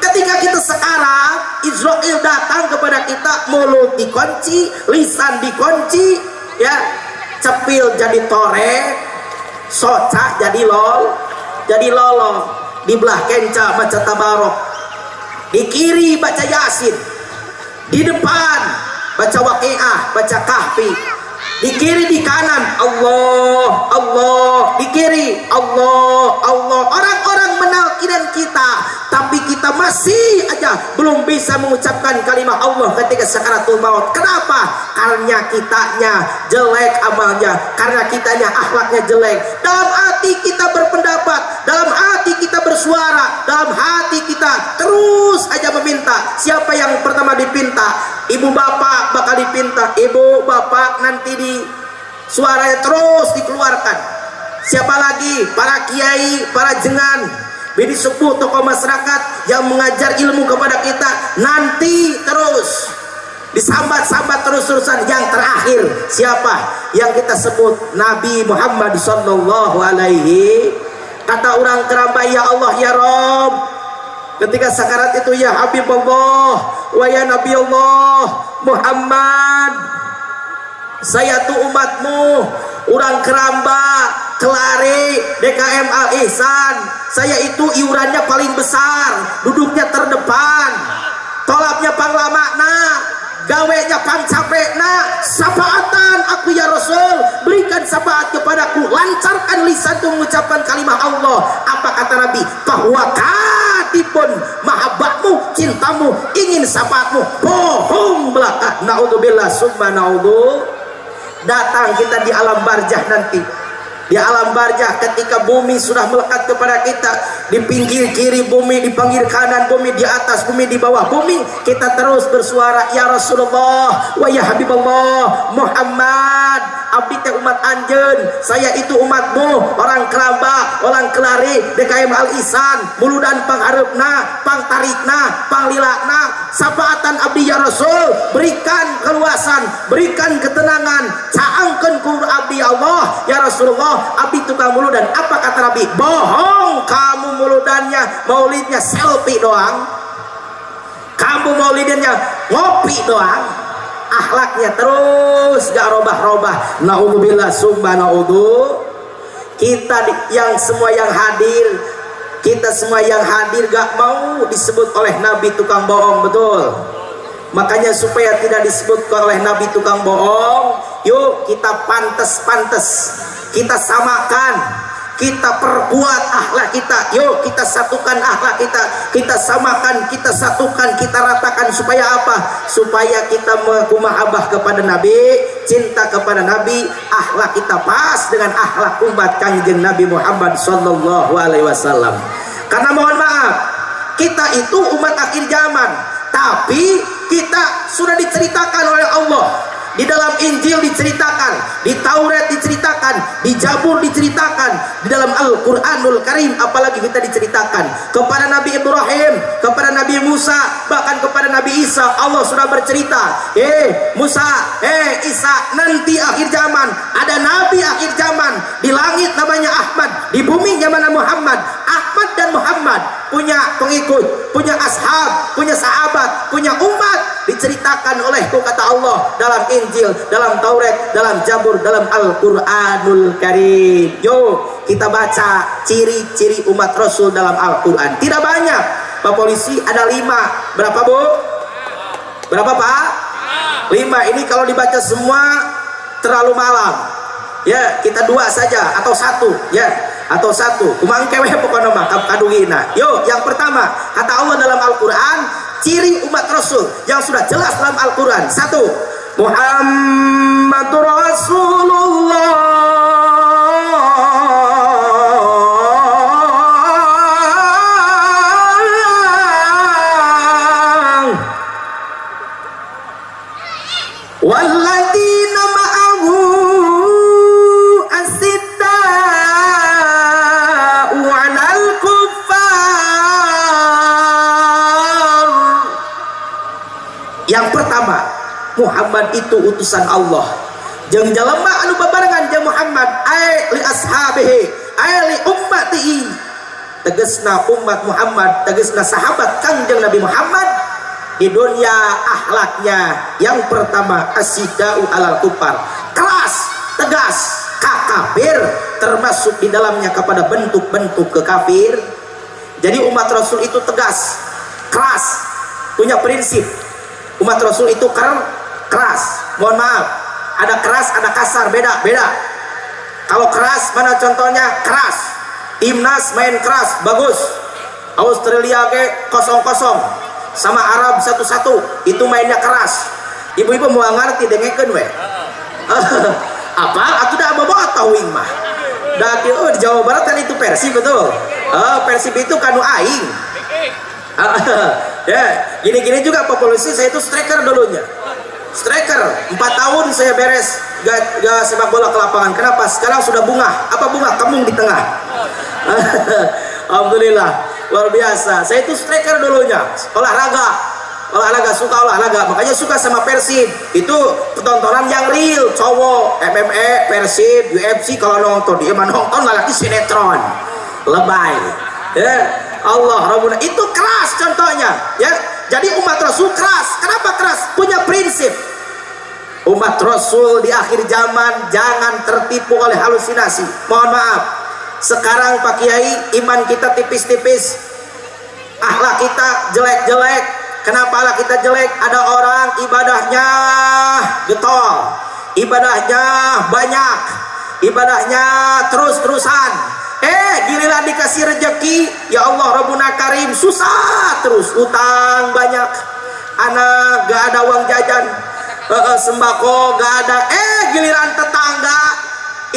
Ketika kita sekarang Israel datang kepada kita, mulut dikunci, lisan dikunci, ya, cepil jadi torek, soca jadi lolo, di belah kenca baca tabarok, di kiri baca yasin, di depan baca waqiah, baca kahfi, di kiri di kanan Allah Allah, di kiri Allah Allah. Orang-orang menalkinan kita, tapi kita masih aja belum bisa mengucapkan kalimat Allah ketika sakaratul maut. Kenapa? Karena kitanya jelek amalnya, karena kitanya akhlaknya jelek. Dalam hati kita berpendapat, dalam hati kita bersuara, dalam hati kita terus aja meminta. Siapa yang pertama dipinta? Ibu bapak bakal dipinta. Ibu bapak nanti di suaranya terus dikeluarkan. Siapa lagi? Para kiai, para jengan, bini sepuh, tokoh masyarakat yang mengajar ilmu kepada kita, nanti terus disambat-sambat terus-terusan. Yang terakhir siapa? Yang kita sebut Nabi Muhammad sallallahu alaihi. Kata orang Keramba, ya Allah ya Rob, ketika sakarat itu, ya Habibullah wa ya Nabi Allah Muhammad, saya tuh umatmu, orang Keramba, Kelari, DKM Al Ihsan, saya itu iurannya paling besar, duduknya terdepan, tolapnya panglamakna, gawenya pangcapekna, syafaatan aku ya Rasul, berikan syafaat kepadaku, lancarkan lisanku mengucapkan kalimat Allah. Apa kata Nabi? Bahwa katipun mahabbahmu, cintamu, ingin syafaatmu, bohong belaka. Naudzubillah summa naudzu. Datang kita di alam barzah nanti. Di alam barzah ketika bumi sudah melekat kepada kita, di pinggir kiri bumi, di pinggir kanan bumi, di atas bumi, di bawah bumi, kita terus bersuara, ya Rasulullah wa ya Habibullah Muhammad, abdi teh umat anjeun, saya itu umatmu, orang Keramba, orang Kelari, DKM Al Ihsan, muludan pangharepna, pangtarikna, panglilakna, syafaatan abdi ya Rasul, berikan keluasan, berikan ketenangan, caangkeun ku abdi Allah ya Rasulullah, abdi tukang muludan. Apa kata Nabi? Bohong kamu, muludannya maulidnya selfie doang, kamu maulidannya ngopi doang, akhlaknya terus gak robah-robah. Naudzubillah summa naudzu. Kita yang semua yang hadir, kita semua yang hadir gak mau disebut oleh Nabi tukang bohong, betul? Makanya supaya tidak disebut oleh Nabi tukang bohong, yuk kita pantes-pantes, kita samakan, kita perbuat akhlak kita, yuk kita satukan akhlak kita samakan, kita satukan, kita ratakan. Supaya apa? Supaya kita mahabbah kepada Nabi, cinta kepada Nabi, akhlak kita pas dengan akhlak umat Kanjeng Nabi Muhammad sallallahu alaihi wasallam. Karena mohon maaf, kita itu umat akhir zaman, tapi kita sudah diceritakan oleh Allah. Di dalam Injil diceritakan, di Taurat diceritakan, di Zabur diceritakan, di dalam Al-Quranul Karim apalagi kita diceritakan. Kepada Nabi Ibrahim, kepada Nabi Musa, bahkan kepada Nabi Isa, Allah sudah bercerita, Musa, Isa, nanti akhir zaman ada Nabi akhir zaman. Di langit namanya Ahmad, di bumi namanya Muhammad. Ahmad dan Muhammad punya pengikut, punya ashab, punya sahabat, punya umat. Diceritakan olehku kata Allah dalam Injil, dalam Taurat, dalam Zabur, dalam Al-Quranul Karim. Yuk kita baca ciri-ciri umat Rasul dalam Al-Quran. Tidak banyak Pak Polisi, ada 5. Berapa Bu? Berapa Pak? 5. Ini kalau dibaca semua terlalu malam. Ya kita 2 saja atau 1, ya, atau 1. Kumangkewe pokoknya mah kadungina. Yuk yang pertama kata Allah dalam Al-Quran, ciri umat Rasul yang sudah jelas dalam Al-Quran. 1, Muhammadur Rasulullah. Walladzina ma'ahu asidda'u 'alal kuffar. Yang pertama, Muhammad itu utusan Allah. Jeung jalema anu babarengan jeung Muhammad, ai li ashabihi, ai li ummatihi. tegesna umat Muhammad, tegesna sahabat Kangjeng Nabi Muhammad di dunia akhlaknya yang pertama asyidau alal kufar, keras tegas kafir, termasuk di dalamnya kepada bentuk-bentuk kekafir. Jadi umat Rasul itu tegas, keras, punya prinsip. Umat Rasul itu keras. Mohon maaf, ada keras, ada kasar, beda. Kalau keras, mana contohnya? Keras. Timnas main keras, bagus. Australia ke 0-0 sama Arab 1-1, itu mainnya keras. Ibu-ibu mau ngerti dengekeun we. Apa? Aku udah bawa tauing mah. Dah di Jawa Barat kan itu Persib betul. Persib itu kanu aing. Ya, gini-gini juga populasi saya itu striker dulunya. Striker, 4 tahun saya beres gak sepak bola ke lapangan. Kenapa? Sekarang sudah bunga. Apa bunga? Kembung di tengah. Alhamdulillah, luar biasa. Saya itu striker dulunya. Olahraga, suka olahraga. Makanya suka sama Persib. Itu tontonan yang real, cowok, MMA, Persib, UFC. Kalau nonton, dia mah nonton lagi sinetron. Lebay. Ya, Allah Rabbuna. Itu keras contohnya, ya. Jadi umat Rasul keras. Kenapa keras? Punya prinsip. Umat Rasul di akhir zaman jangan tertipu oleh halusinasi. Mohon maaf, sekarang Pak Kiai iman kita tipis-tipis, akhlak kita jelek-jelek. Kenapa akhlak kita jelek? Ada orang ibadahnya getol, ibadahnya banyak, ibadahnya terus-terusan. Giliran dikasih rezeki, ya Allah Rabbuna Karim, susah terus, utang banyak, anak gak ada uang jajan, sembako gak ada. Giliran tetangga,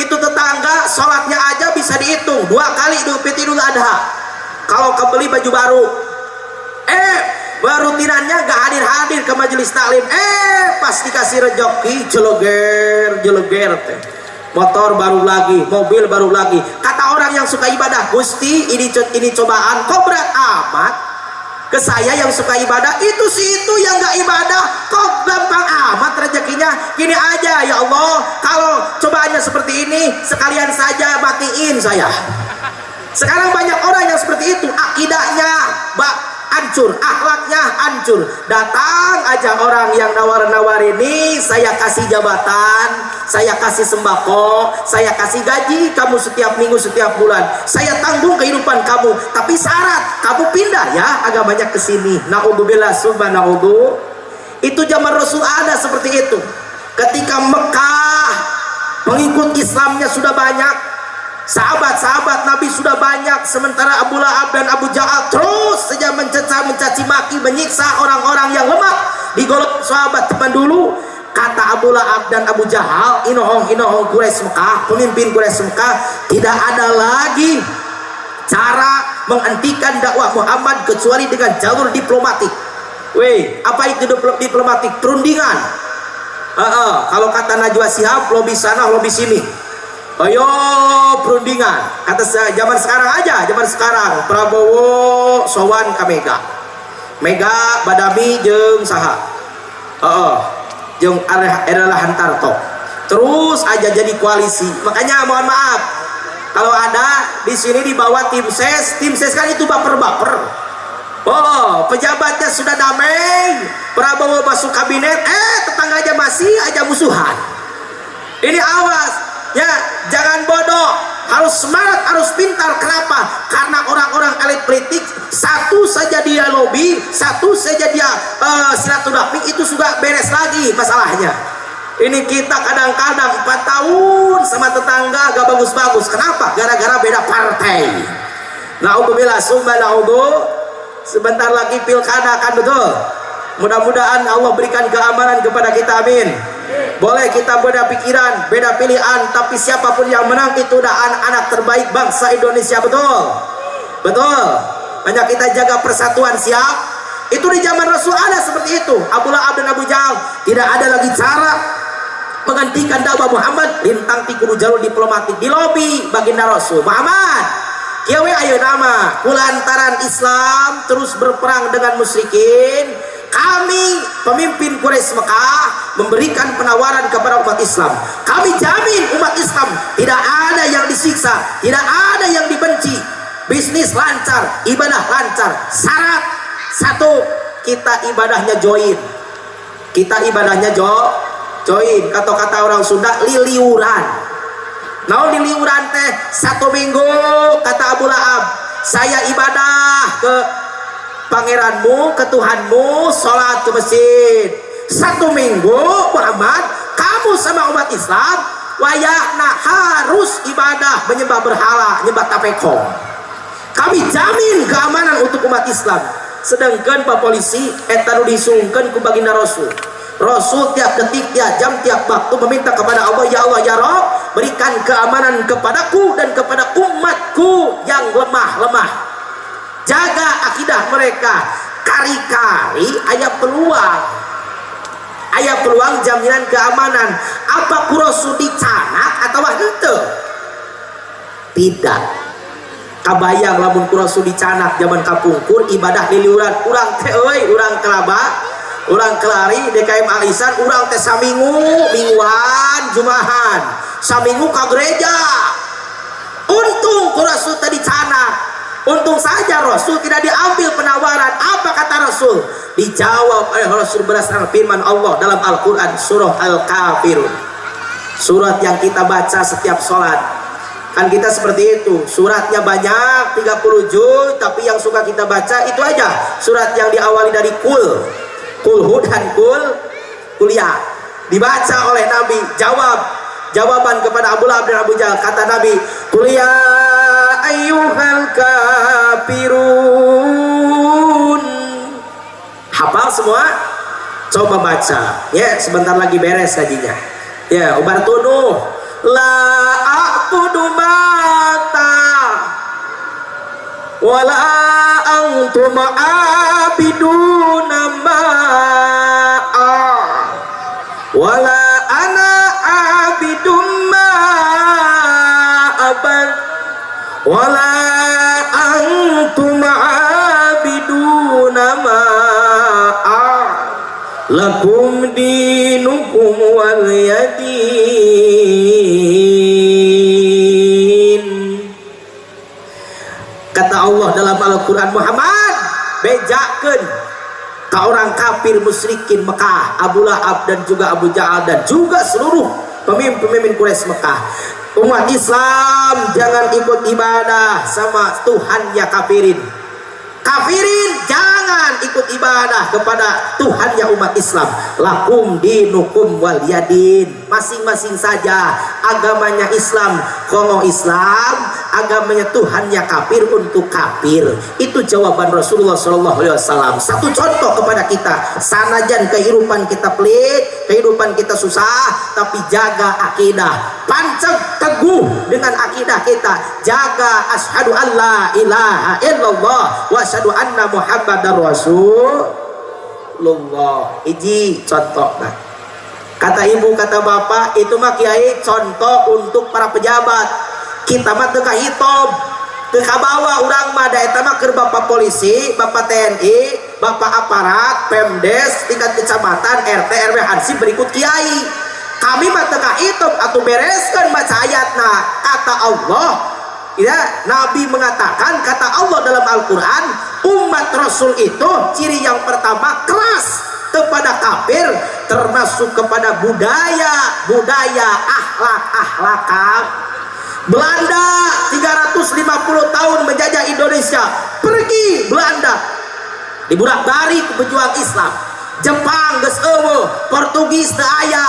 itu tetangga sholatnya aja bisa dihitung 2 kali Idul Fitri Idul Adha. Kalau kebeli baju baru, rutinannya gak hadir-hadir ke majelis taklim. Pas dikasih rezeki jeleger teh. Motor baru lagi, mobil baru lagi. Kata orang yang suka ibadah, Gusti ini cobaan kok berat amat. Ke saya yang suka ibadah, itu yang gak ibadah kok gampang amat rezekinya. Gini aja, ya Allah, kalau cobaannya seperti ini sekalian saja matiin saya. Sekarang banyak orang yang seperti itu, akidahnya hancur, akhlaknya hancur. Datang aja orang yang nawar-nawar ini, saya kasih jabatan, saya kasih sembako, saya kasih gaji kamu setiap minggu, setiap bulan, saya tanggung kehidupan kamu, tapi syarat kamu pindah ya agamanya ke sini. Naudzubillah summa naudzu. Itu zaman Rasul ada seperti itu. Ketika Mekah pengikut Islamnya sudah banyak, sahabat-sahabat Nabi sudah banyak, sementara Abu Lahab dan Abu Jahal terus saja mencaci maki, menyiksa orang-orang yang lemah di golongan sahabat teman dulu. Kata Abu Lahab dan Abu Jahal, inohong Quraisy Mekah, pemimpin Quraisy Mekah, tidak ada lagi cara menghentikan dakwah Muhammad kecuali dengan jalur diplomatik. Apa itu diplomatik? Perundingan. Kalau kata Najwa Shihab, lobi sana, lobi sini. Ayo perundingan. Kata zaman sekarang aja, zaman sekarang Prabowo sowan ka Mega Badami jeung saha? Jeung Erlangga Hartarto. Terus aja jadi koalisi. Makanya mohon maaf, kalau ada di sini di bawah tim ses kan itu baper-baper. Pejabatnya sudah damai, Prabowo masuk kabinet, tetangga aja masih aja musuhan. Ini awas. Ya, jangan bodoh, harus semangat, harus pintar. Kenapa? Karena orang-orang elit politik, satu saja dia lobby, satu saja dia silaturahmi, itu sudah beres lagi masalahnya. Ini kita kadang-kadang 4 tahun sama tetangga gak bagus-bagus. Kenapa? Gara-gara beda partai. Naudzubillah summa naudzu. Sebentar lagi pilkada kan, betul? Mudah-mudahan Allah berikan keamanan kepada kita, amin. Boleh kita beda pikiran, beda pilihan, tapi siapapun yang menang itu udah anak-anak terbaik bangsa Indonesia, betul? Betul. Hanya kita jaga persatuan, siap? Itu di zaman Rasul ada seperti itu. Abu Lahab dan Abu Jahal, tidak ada lagi cara menghentikan dakwah Muhammad, lintang tikuru jalur diplomatik di lobi baginda Rasul Muhammad. Kiawe ayo nama kulantaran Islam terus berperang dengan musyrikin, kami pemimpin Quraisy Mekah memberikan penawaran kepada umat Islam. Kami jamin umat Islam tidak ada yang disiksa, tidak ada yang dibenci. bisnis lancar, ibadah lancar. Syarat satu, kita ibadahnya join. Kita ibadahnya join. Kata-kata orang Sunda liliuran. Nah liliuran teh 1 minggu, kata Abu Lahab, saya ibadah ke pangeranmu, ke Tuhanmu, sholat ke masjid. 1 minggu Muhammad, kamu sama umat Islam wayahna harus ibadah menyembah berhala, nyembah tapekong. Kami jamin keamanan untuk umat Islam. Sedangkan Pak Polisi eta nu disungkeun ku baginda Rasul. Rasul tiap detik, tiap jam, tiap waktu meminta kepada Allah, ya Allah ya Rabb, berikan keamanan kepadaku dan kepada umatku yang lemah. Jaga akidah mereka. Kari-kari aya peluang jaminan keamanan. Apa ku Rasul dicanak atau henteu? Tidak. Kabayang lamun ku Rasul dicanak zaman kapungkur ibadah liliuran, urang teh euy, urang kelaba, urang kelari DKM alisan, urang teh mingguan jumahan, saminggu ka gereja. Untung ku Rasul tadi canak. Untung saja Rasul tidak diambil penawaran. Apa kata Rasul? Dijawab oleh Rasul berdasarkan firman Allah dalam Al-Quran surah Al-Kafirun, surat yang kita baca setiap sholat. Kan kita seperti itu, suratnya banyak 30 juz, tapi yang suka kita baca itu aja surat yang diawali dari kul dan kuliah. Dibaca oleh Nabi, jawaban kepada Abu Lahab dan Abu Jahal. Kata Nabi, kuliah ayyuhal kafirun. Hafal semua? Coba baca ya, sebentar lagi beres kajinya ya. Ubar tunuh la a'budu mata wala antum abiduna ma'a wala ana abidum ma'abad wala antum abiduna ma'a lakum dinukum waliyadin. Kata Allah dalam Al-Quran, Muhammad bejakeun ka orang kafir musyrikin Mekah, Abu Lahab dan juga Abu Jahal dan juga seluruh pemimpin Quraisy Mekah. Umat Islam jangan ikut ibadah sama Tuhan ya kafirin. Kafirin jangan ikut ibadah kepada Tuhan ya umat Islam. Lakum dinukum waliyadin. Masing-masing saja agamanya Islam, kono Islam, agamanya Tuhan ya kafir untuk kafir. Itu jawaban Rasulullah SAW. Satu contoh kepada kita. Sanajan kehidupan kita pelit, kehidupan kita susah, tapi jaga akidah. Panceg teguh dengan akidah kita. Jaga asyhadu an la ilaha illallah wa asyhadu anna muhammadar rasulullah. Iji contoh nah. Kata ibu, kata bapak, itu mah kiai contoh untuk para pejabat. Kita mah teu kahitom, teu kabawa urang mah da eta mah keur bapak polisi, bapak TNI, bapak aparat, Pemdes, tingkat kecamatan, RT, RW, hansip berikut kiai. Kami mah teu kahitom atuh bereskeun baca ayatna. Kata Allah, ya, Nabi mengatakan, kata Allah dalam Al-Quran, umat Rasul itu ciri yang pertama keras kepada kafir, termasuk kepada budaya akhlak. Belanda 350 tahun menjajah Indonesia, pergi Belanda diburak-balik pejuang Islam. Jepang geus eueuh, Portugis teu aya,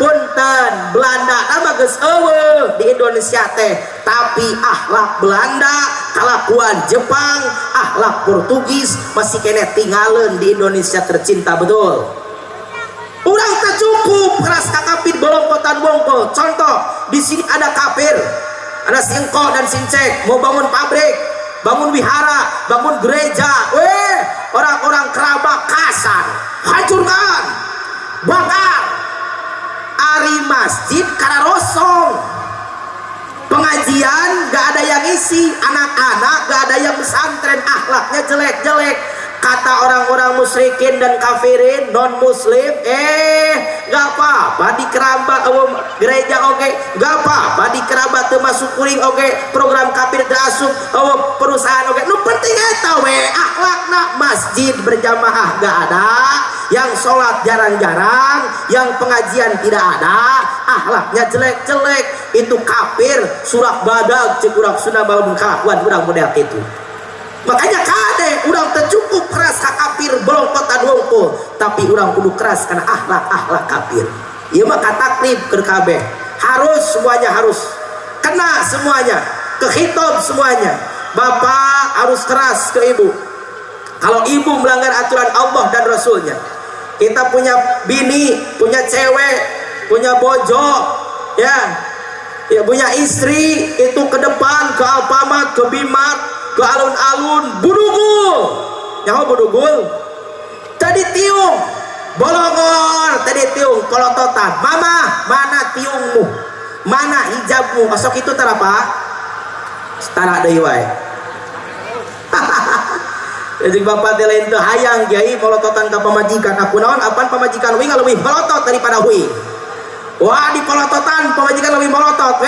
punten Belanda nama geus eueuh di Indonesia teh, tapi akhlak Belanda, kelakuan Jepang, akhlak Portugis masih kena tinggalin di Indonesia tercinta. Betul. Urang teh cukup keras kakapin bolong-potan bongkol. Contoh, di sini ada kafir, ada singko dan sincek mau bangun pabrik, bangun wihara, bangun gereja, orang-orang kerabat kasar, hancurkan, bakar. Ari masjid karena rosong, pengajian gak ada yang isi, anak-anak gak ada yang pesantren, akhlaknya jelek-jelek. kata orang-orang musyrikin dan kafirin non muslim, gak apa-apa di kerabat gereja gak apa-apa di kerabat termasuk kuring program kafir terasuk perusahaan nu penting eta we akhlakna masjid berjamaah gak ada, yang sholat jarang-jarang, yang pengajian tidak ada, akhlaknya jelek-jelek, itu kafir surak badag cek urang Sunda balun kalakuan urang model itu. Makanya kade urang tercukup keras ka kafir belum kota dongkul, tapi urang kudu keras karena akhlak kafir. Ieu mah kataklif keur kabeh. Harus semuanya harus kena semuanya, kehitab semuanya. Bapak harus keras ke ibu. Kalau ibu melanggar aturan Allah dan Rasulnya, kita punya bini, punya cewek, punya bojo, ya punya istri, itu ke depan, ke Alfamart, ke Bimart, ke alun-alun, budugul, nyaho budugul, tadi tiung, bolongor, tadi tiung, kolototan, mama, mana tiungmu, mana hijabmu, osok itu tara pak, tara deui wae. Jadi bapak lain teu hayang kiai polototan ka pamajikan, aku naon apaan pamajikan wing leuwih polotot daripada wing. Wah di polototan pamajikan leuwih polotot,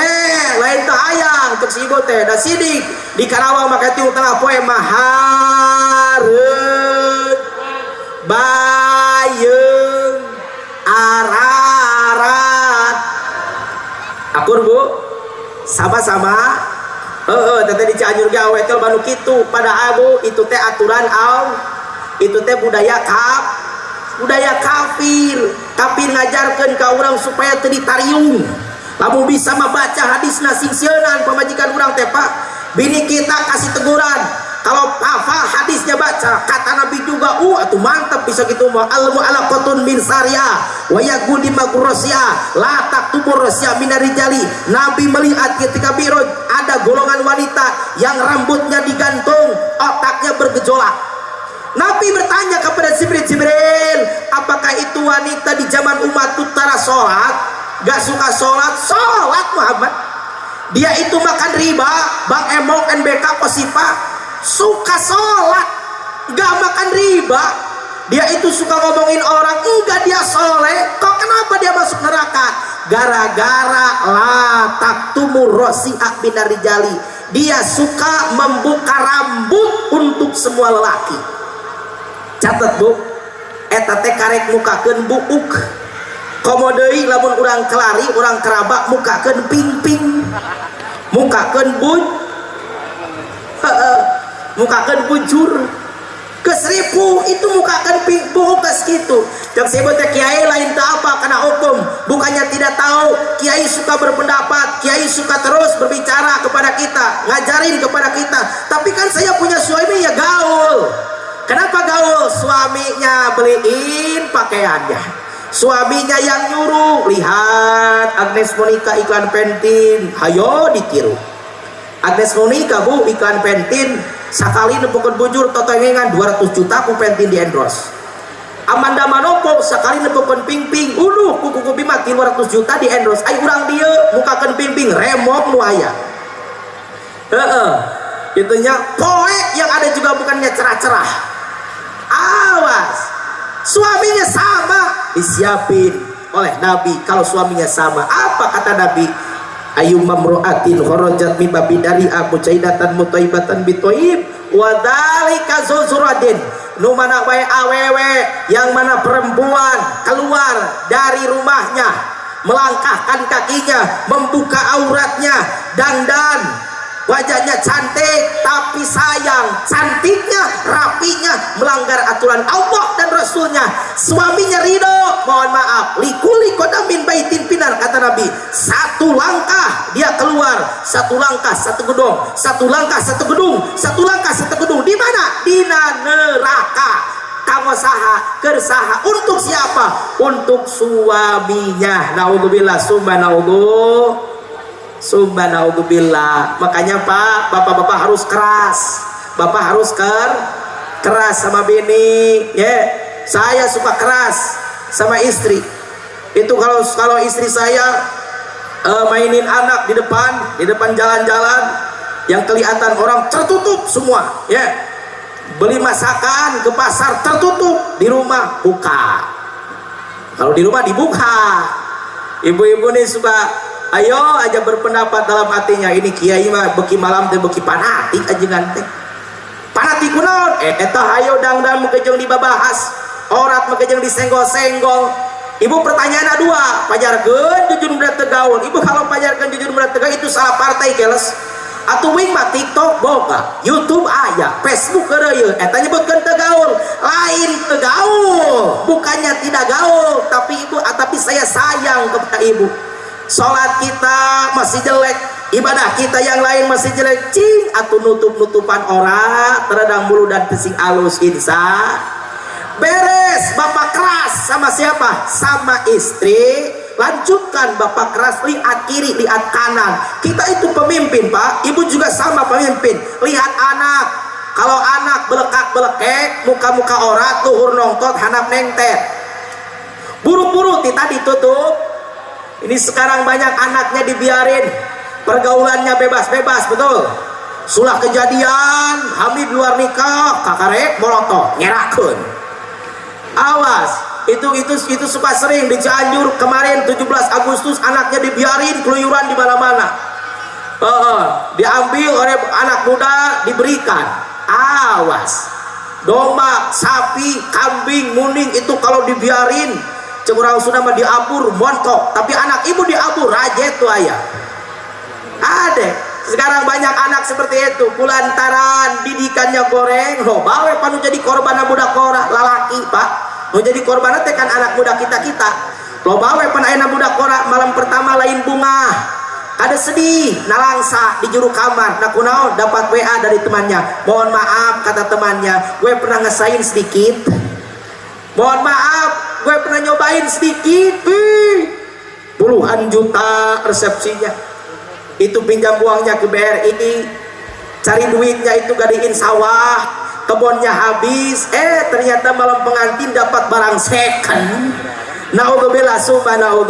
lain teu hayang cek si ibu teh da sidik di Karawang make tiung tengah poe mahareut bayeung ararat. Akur bu sama-sama teteh di Cianjur ge awe teh banu kitu pada abu itu teh aturan itu teh budaya kafir ngajarkeun ka urang supaya teu ditariung. Lamun bisa membaca hadis sing sieun pamajikan urang teh Pak, bini kita kasih teguran, kalau hafal hadisnya baca kata Nabi juga atuh mantap bisa gitu mah almu ala qatun min sarya wa yaqudi magrosya la taktubur rasya minarijali. Nabi melihat ketika Mi'raj ada golongan wanita yang rambutnya digantung, otaknya bergejolak. Nabi bertanya kepada Jibril, apakah itu wanita di zaman umat utara sholat? Gak suka sholat Muhammad. Dia itu makan riba, Bang Emok NBK Posipa, suka sholat, gak makan riba. Dia itu suka ngomongin orang, enggak dia soleh, kok kenapa dia masuk neraka? Gara-gara la taktumur rosi'ah binarijali, dia suka membuka rambut untuk semua lelaki. Catat bu, eta teh karek mukakeun buuk. Komodeui lamun urang kelari, urang keraba mukakeun ping-ping, mukakeun mukakeun bujur. Keseripu itu mukakan buuk kes gitu. Yang sebut kiai lain tak apa karena hukum, bukannya tidak tahu. Kiai suka berpendapat, kiai suka terus berbicara kepada kita, ngajarin kepada kita. Tapi kan saya punya suami ya gaul. Kenapa gaul? Suaminya beliin pakaiannya, suaminya yang nyuruh. Lihat Agnes Monica iklan Pentin, hayo ditiru. Agnes Monica bu iklan Pentin sakali nepukun bujur totengengan 200 juta ku Pentin di endorse. Amanda Manopo sakali nepukun ping-ping kuku mati 200 juta di endorse. Ai urang dieu mukakeun ping-ping remok nu aya. Itunya poek yang ada juga bukannya cerah-cerah. Awas, suaminya sama disiapin oleh Nabi. Kalau suaminya sama, apa kata Nabi? Ayu mamroatin kharajat min babi dari abu caidatan mutaibatan bitoib wa dzalika zuzuradin. Nu mana bae awewe yang mana perempuan keluar dari rumahnya, melangkahkan kakinya, membuka auratnya, dandan, wajahnya cantik, tapi sayang cantiknya, rapinya melanggar aturan Allah dan Rasulnya. Suaminya ridho, mohon maaf, likuli kodamin baitin pinar kata Nabi. Satu langkah dia keluar, satu langkah satu gedung, satu langkah satu gedung, satu langkah satu gedung. Di mana? Di neraka. Kamu saha, kersaha untuk siapa? Untuk suaminya. Naudzubillah, subhanallah. Makanya Pak, bapak-bapak harus keras. Bapak harus keras sama bini. Saya suka keras sama istri. Itu kalau istri saya mainin anak di depan jalan-jalan yang kelihatan orang tertutup semua, beli masakan ke pasar tertutup, di rumah buka. Kalau di rumah dibuka. Ibu-ibu nih suka ayo aja berpendapat dalam hatinya, ini kiai mah beki malam teh beki fanatik aja ganteng. Fanatik kunaon? Eta ayo dangdang mekejeng dibabahas, orat mekejeng disenggol-senggol. Ibu pertanyaan dua, pajarkeun jujur berat tegaul. Ibu kalau pajarkeun jujur berat tegaul itu salah partai keles. Atuh wing mah TikTok boga, YouTube aya, Facebook keureuy. Eta nyebutkeun tegaul, lain tegaul. Bukannya tidak gaul, tapi ibu, tapi saya sayang kepada ibu. Salat kita masih jelek, ibadah kita yang lain masih jelek, cing atuh nutup-nutupan ora, teredang bulu dan pesing alus insya beres. Bapak keras sama siapa? Sama istri. Lanjutkan bapak keras, lihat kiri, lihat kanan. Kita itu pemimpin pak, ibu juga sama pemimpin. Lihat anak, kalau anak belekak-belekek, muka-muka ora, tuhur nongtot, hanap nengtet. Buru-buru kita ditutup. Ini sekarang banyak anaknya dibiarin, pergaulannya bebas-bebas, betul. Sulah kejadian, Hamid luar nikah, kakarek molotov, nyerakeun. Awas. Itu suka sering di Cianjur kemarin 17 Agustus anaknya dibiarin keluyuran di mana-mana. Diambil oleh anak muda diberikan. Awas. Domba, sapi, kambing, muning itu kalau dibiarin curang sudah mah diabur montok, tapi anak ibu diabur rajet tuh ayah. Ada. Sekarang banyak anak seperti itu, kulantaran didikannya goreng, bawe panu jadi korban budak kora lalaki, Pak. Mau jadi korban teh kan anak muda kita lo bawa pan ayeuna budak kora malam pertama lain bunga ada sedih nalangsa di juru kamar nah kunaon dapat WA dari temannya, mohon maaf kata temannya, gue pernah ngesain sedikit, mohon maaf gue pernah nyobain sedikit, puluhan juta resepsinya itu, pinjam uangnya ke BRI, cari duitnya itu gadiin sawah, kebunnya habis, ternyata malam pengantin dapat barang second. Naudzubillah subhanahu.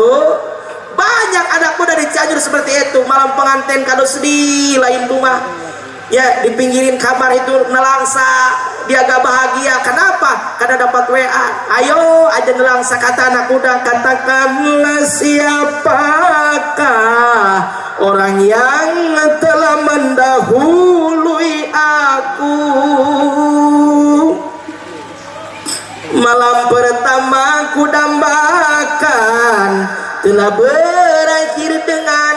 Banyak anak muda di Cianjur seperti itu, malam pengantin kado sedih lain bunga. Ya dipinggirin kamar itu nelangsa, dia gak bahagia. Kenapa? Karena dapat WA. Ayo aja nelangsa kata anak muda, katakanlah siapakah orang yang telah mendahului aku. Malam pertama ku dambakan telah berakhir dengan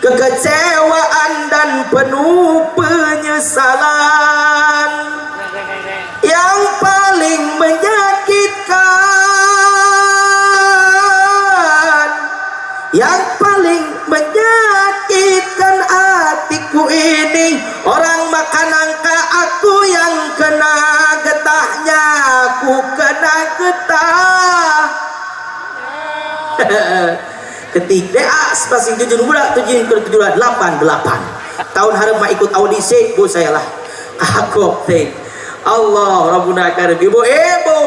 kekecewaan dan penuh penyesalan. Yang paling menyakitkan, yang paling menyakitkan hatiku ini, orang makan nangka aku yang kena getahnya, aku kena getah. Ketik DA spasi jujur muda 788 tahun harap ikut audisi bu saya lah aku teh Allah Rabbuna Karim. Ibu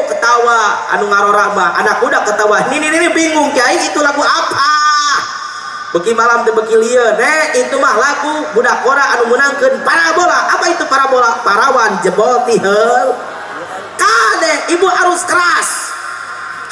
ketawa anu ngarorama anak muda ketawa ini bingung kiai itu lagu apa beki malam teh beki lieu itu mah lagu budak kora anu menangkeun parabola. Apa itu parabola? Parawan jebol ti heul kade. Ibu harus keras,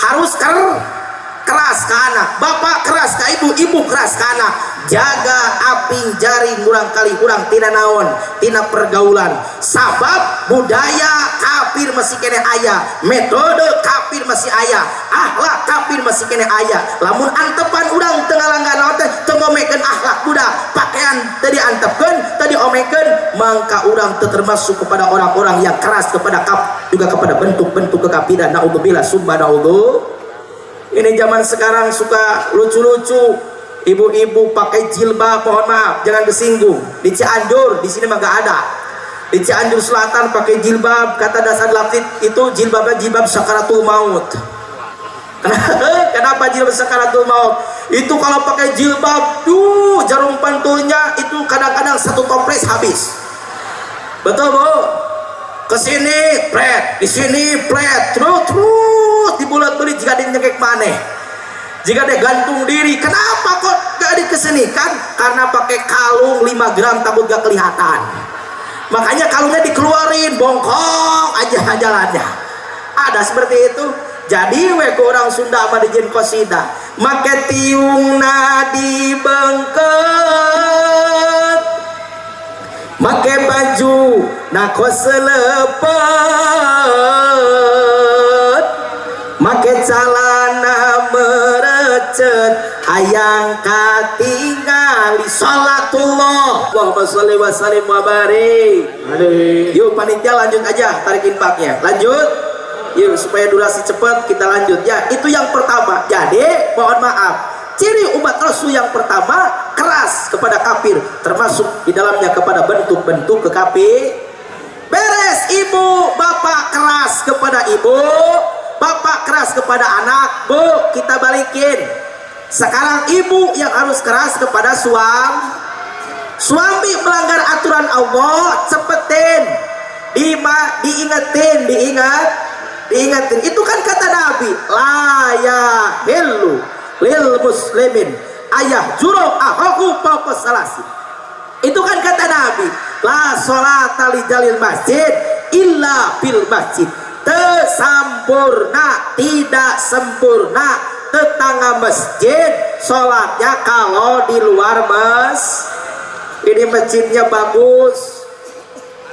harus keras ke anak, bapak keras ke ibu, ibu keras ke anak. Jaga aping jaring urang kali urang tina naon, tina pergaulan. Sabab budaya kafir masih kene aya, metode kafir masih aya, akhlak kafir masih kene aya. Lamun antepan urang teu ngalanggan naon teh teu ngomekeun akhlak budak, pakaian teu diantepkeun, teu diomekeun, mangka urang teu termasuk kepada orang-orang yang keras kepada juga kepada bentuk-bentuk kekafiran. Naudzubillah summa naudzu. Ini zaman sekarang suka lucu-lucu, ibu-ibu pakai jilbab, mohon maaf jangan disinggung. Di Cianjur di sini mah gak ada. Di Cianjur Selatan pakai jilbab, kata dasar lafid itu jilbabnya jilbab sakaratul maut. Kenapa jilbab sakaratul maut? Itu kalau pakai jilbab, jarum pantulnya itu kadang-kadang satu toples habis. Betul bu? Kesini pret, di sini pret, terus dibulat beli jika dinyekek maneh, jika dia gantung diri. Kenapa kok gak dikesini? Kan karena pakai kalung 5 gram takut gak kelihatan. makanya kalungnya dikeluarin, bongkok aja jalannya. Ada seperti itu. Jadi we ku orang Sunda mah dijin qasidah, make tiungna dibengket, make baju na koselepet, make calana merecet, hayang katingali salatullah. Allahumma sholli wa sallim wa barik. Yuk panitia lanjut aja tarik infaknya. Lanjut. Yuk supaya durasi cepat kita lanjut ya. Itu yang pertama. Jadi mohon maaf, ciri umat Rasul yang pertama keras kepada kafir, termasuk di dalamnya kepada bentuk-bentuk kekafir. Beres ibu bapak keras kepada ibu, bapak keras kepada anak. Bu, kita balikin. Sekarang ibu yang harus keras kepada suami. Suami melanggar aturan Allah, cepetin, diingetin. Itu kan kata Nabi, la yahillu lil muslimin ayah juro ahoku fawqa salasi. Itu kan kata Nabi, la sholata li jalil masjid illa bil masjid. Tesampurna, tidak sempurna tetangga masjid sholatnya kalau di luar ini masjidnya bagus,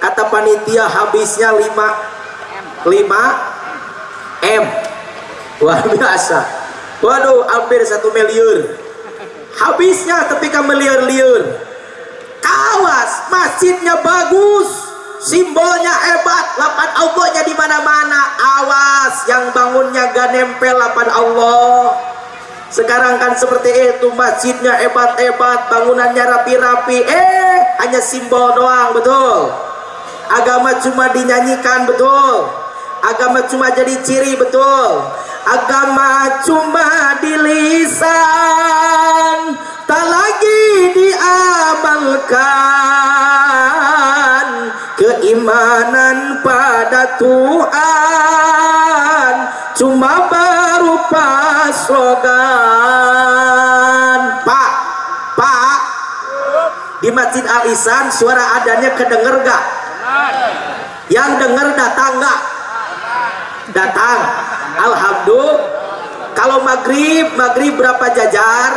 kata panitia habisnya 5 M, luar biasa. Waduh, hampir 1 miliar habisnya, tapi kan meliur-liur. Kawas, masjidnya bagus, simbolnya hebat, lapan Allahnya di mana-mana. Awas, yang bangunnya gak nempel lapan Allah. Sekarang kan seperti itu, masjidnya hebat-hebat, bangunannya rapi-rapi, hanya simbol doang, betul. Agama cuma dinyanyikan, betul. Agama cuma jadi ciri, betul. Agama cuma di lisan, tak lagi diamalkan. Keimanan pada Tuhan cuma berupa slogan. Pak, di Masjid Al Ihsan suara adanya kedenger gak? Yang denger datang gak? Datang. Alhamdulillah. Kalau maghrib berapa jajar?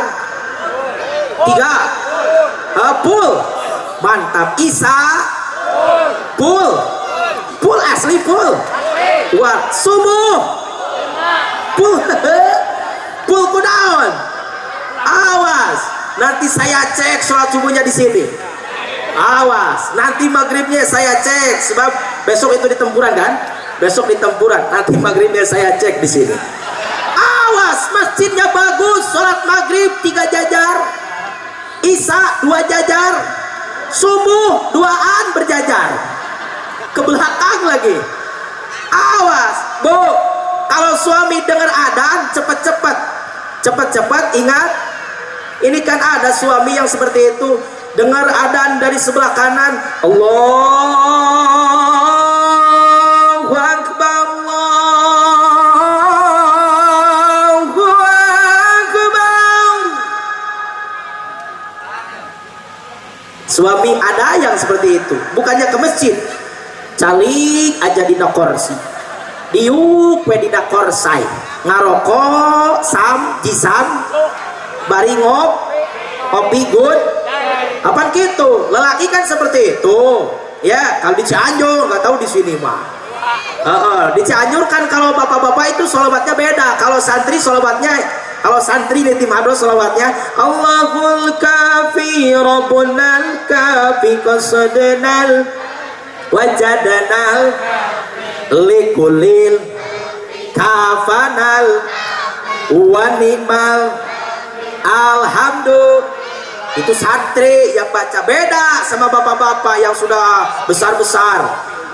3. Full. Mantap. Isya full asli full. Wah, subuh full kudaon. Awas, nanti saya cek sholat subuhnya di sini. Awas, nanti maghribnya saya cek, sebab besok itu di Tempuran kan? Besok di Tempuran, nanti maghribnya saya cek di sini. Awas, masjidnya bagus, sholat maghrib 3 jajar, isya 2 jajar, subuh 2an berjajar, ke belakang lagi. Awas, Bu, kalau suami dengar adzan cepet-cepet ingat, ini kan ada suami yang seperti itu, dengar adzan dari sebelah kanan, Allahu Akbar, Allahu Akbar. Suami ada yang seperti itu, bukannya ke masjid, calik aja di korsi, diuk we di korsai, ngarokok jisam bari ngopi good. Apaan gitu? Lelaki kan seperti itu. Ya, kalau di Cianjur nggak tahu di sini mah. Di Cianjur kan kalau bapak-bapak itu sholawatnya beda. Kalau santri di tim hadro sholawatnya Allahul kafi Rabbunal kafi qasadnal wajadnal likulil kafanal wanimal alhamdulillah. Itu santri yang baca, beda sama bapak-bapak yang sudah besar-besar,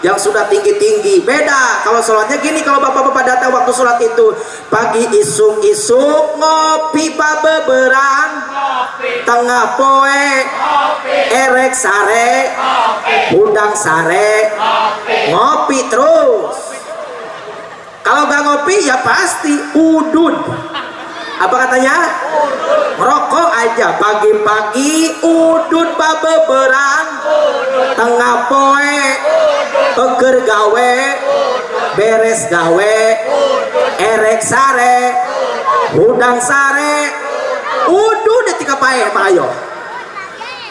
yang sudah tinggi-tinggi, beda. Kalau sholatnya gini, kalau bapak-bapak datang waktu sholat itu, pagi isuk-isuk ngopi babeberang, tengah poe erek sare, udang sare, ngopi terus. Kalau gak ngopi ya pasti udun. Apa katanya? Merokok aja pagi-pagi udut babeberang, tengah poe peker gawe, beres gawe, erek sare, udang sare, udut detika pae mayo.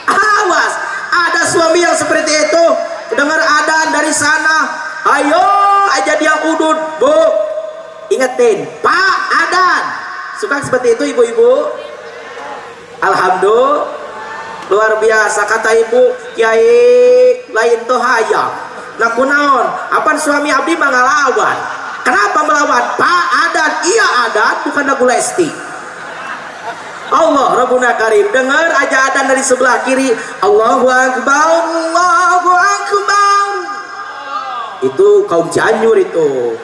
Awas, ada suami yang seperti itu, dengar adan dari sana, ayo aja dia udut, bu, ingetin, Pak adan, suka seperti itu ibu-ibu. Alhamdulillah, luar biasa kata ibu, kiai lain tuh hayang. Nah kunaon, apaan suami abdi mengalawan? Kenapa melawan? Pak adan, iya adan, bukan lagu Lesti. Allah Rabbuna Karim, dengar aja adan dari sebelah kiri, Allahu Akbar, Allahu Akbar. Itu kaum Cianjur itu,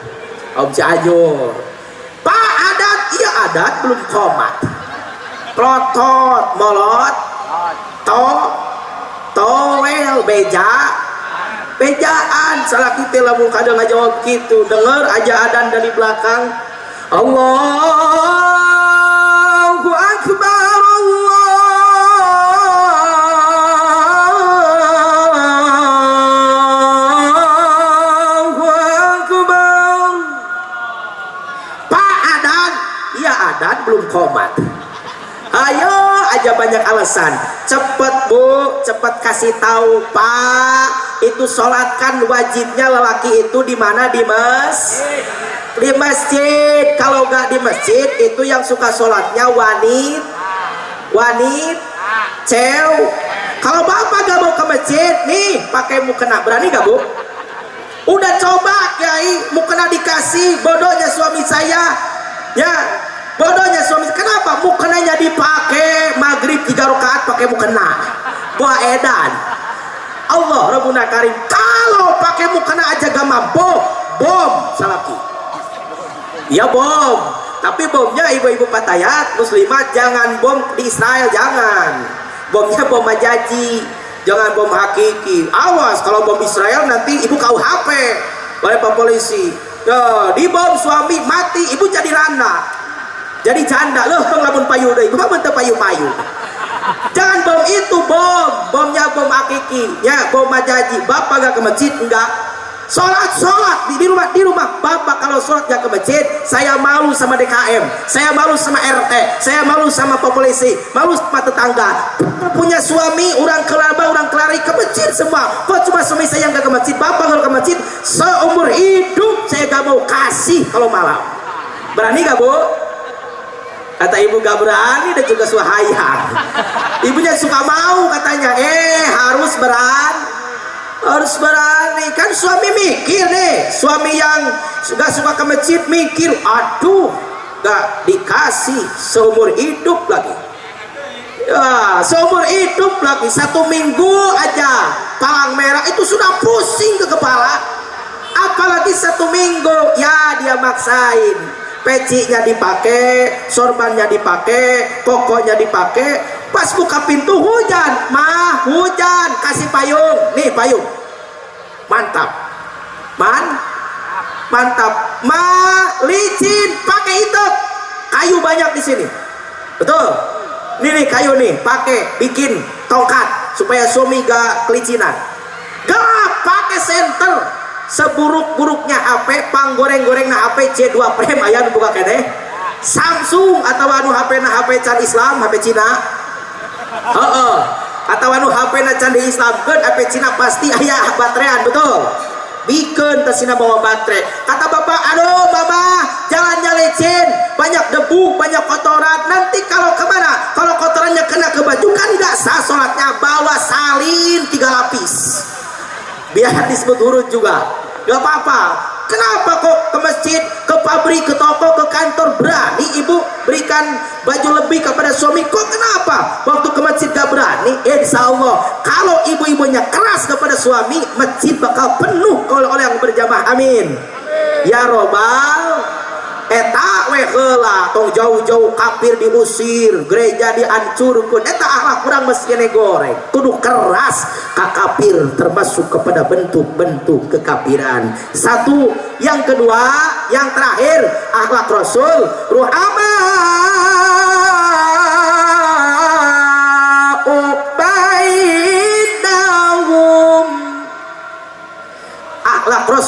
kaum Cianjur. Pak adan, iya adan, belum komat. Protot, molot, towel, bejaan, salah kita lamun kadang ngajawab gitu. Dengar aja adan dari belakang, Allahu Akbar, Allahu Akbar. Pak adan, iya adan belum komat. Ayo aja banyak alasan, cepet bu, cepet kasih tahu Pak, itu sholatkan wajibnya lelaki itu di mana? Di masjid. Kalau nggak di masjid itu yang suka sholatnya wanit, Kalau bapak gak mau ke masjid, nih pakai mukena, berani gak bu? Udah coba Kiai, mukena dikasih, bodohnya suami saya, ya. Bodohnya suami, kenapa mukenanya dipakai maghrib 3 rakaat pakai mukena? Buah edan. Allah Rabbuna Karim, kalau pakai mukena aja gak mampu, bom salaki. Ya bom, tapi bomnya ibu-ibu patayat muslimat jangan bom di Israel, jangan. Bomnya bom majaji, jangan bom hakiki. Awas kalau bom Israel nanti ibu KUHP oleh Pak Polisi. Ya, di bom suami mati, ibu jadi randa. Jadi canda loh, lamun payu deh, gua bentuk payu-payu. Jangan bom itu, bomnya bom hakiki, ya bom majaji. Bapak gak ke masjid enggak? Sholat di rumah. Bapak kalau sholat gak ke masjid, saya malu sama DKM, saya malu sama RT, saya malu sama polisi, malu sama tetangga. Punya suami, orang kelaba, orang kelari ke masjid semua. Kok cuma suami saya yang gak ke masjid? Bapak kalau ke masjid, seumur hidup saya gak mau kasih kalau malam. Berani gak bu? Kata ibu gak berani dan juga suahayang. Ibunya suka mau katanya, harus berani. Kan suami mikir nih, suami yang gak suka ke masjid mikir, aduh gak dikasih seumur hidup lagi. Ya, seumur hidup lagi, 1 minggu aja palang merah itu sudah pusing ke kepala. Apalagi 1 minggu, ya dia maksain. Pecinya dipakai, sorbannya dipakai, kokonya dipakai. Pas buka pintu hujan, hujan, kasih payung, nih payung, mantap, licin, pakai itu, kayu banyak di sini, betul, nih kayu nih, pakai, bikin tongkat supaya suami gak kelicinan, gak pakai senter. Seburuk-buruknya HP, panggoreng-goreng na HP C2 Prime ayam buka kene Samsung atau anu HP na HP can Islam, HP Cina. Atau anu HP na can di Islam kan HP Cina pasti aya baterean, betul. Bikin tesina bawa baterai. Kata bapak, aduh mama jalannya licin, banyak debu, banyak kotoran. Nanti kalau kemana? Kalau kotorannya kena ke baju kan nggak sah sholatnya. Bawa salin 3 lapis. Biar disebut urut juga. Gak apa-apa. Kenapa kok ke masjid, ke pabrik, ke toko, ke kantor berani ibu berikan baju lebih kepada suami? Kok kenapa waktu ke masjid gak berani? Insya Allah kalau ibu-ibunya keras kepada suami, masjid bakal penuh oleh yang berjamaah. Amin. Ya robbal. Eta heula tong jauh-jauh kafir diusir, gereja dihancurkan. Eta akhlak kurang meski goreng. Kudu keras ka kafir, termasuk kepada bentuk-bentuk kekafiran. Satu, yang kedua, yang terakhir, akhlak Rasul ruhamah.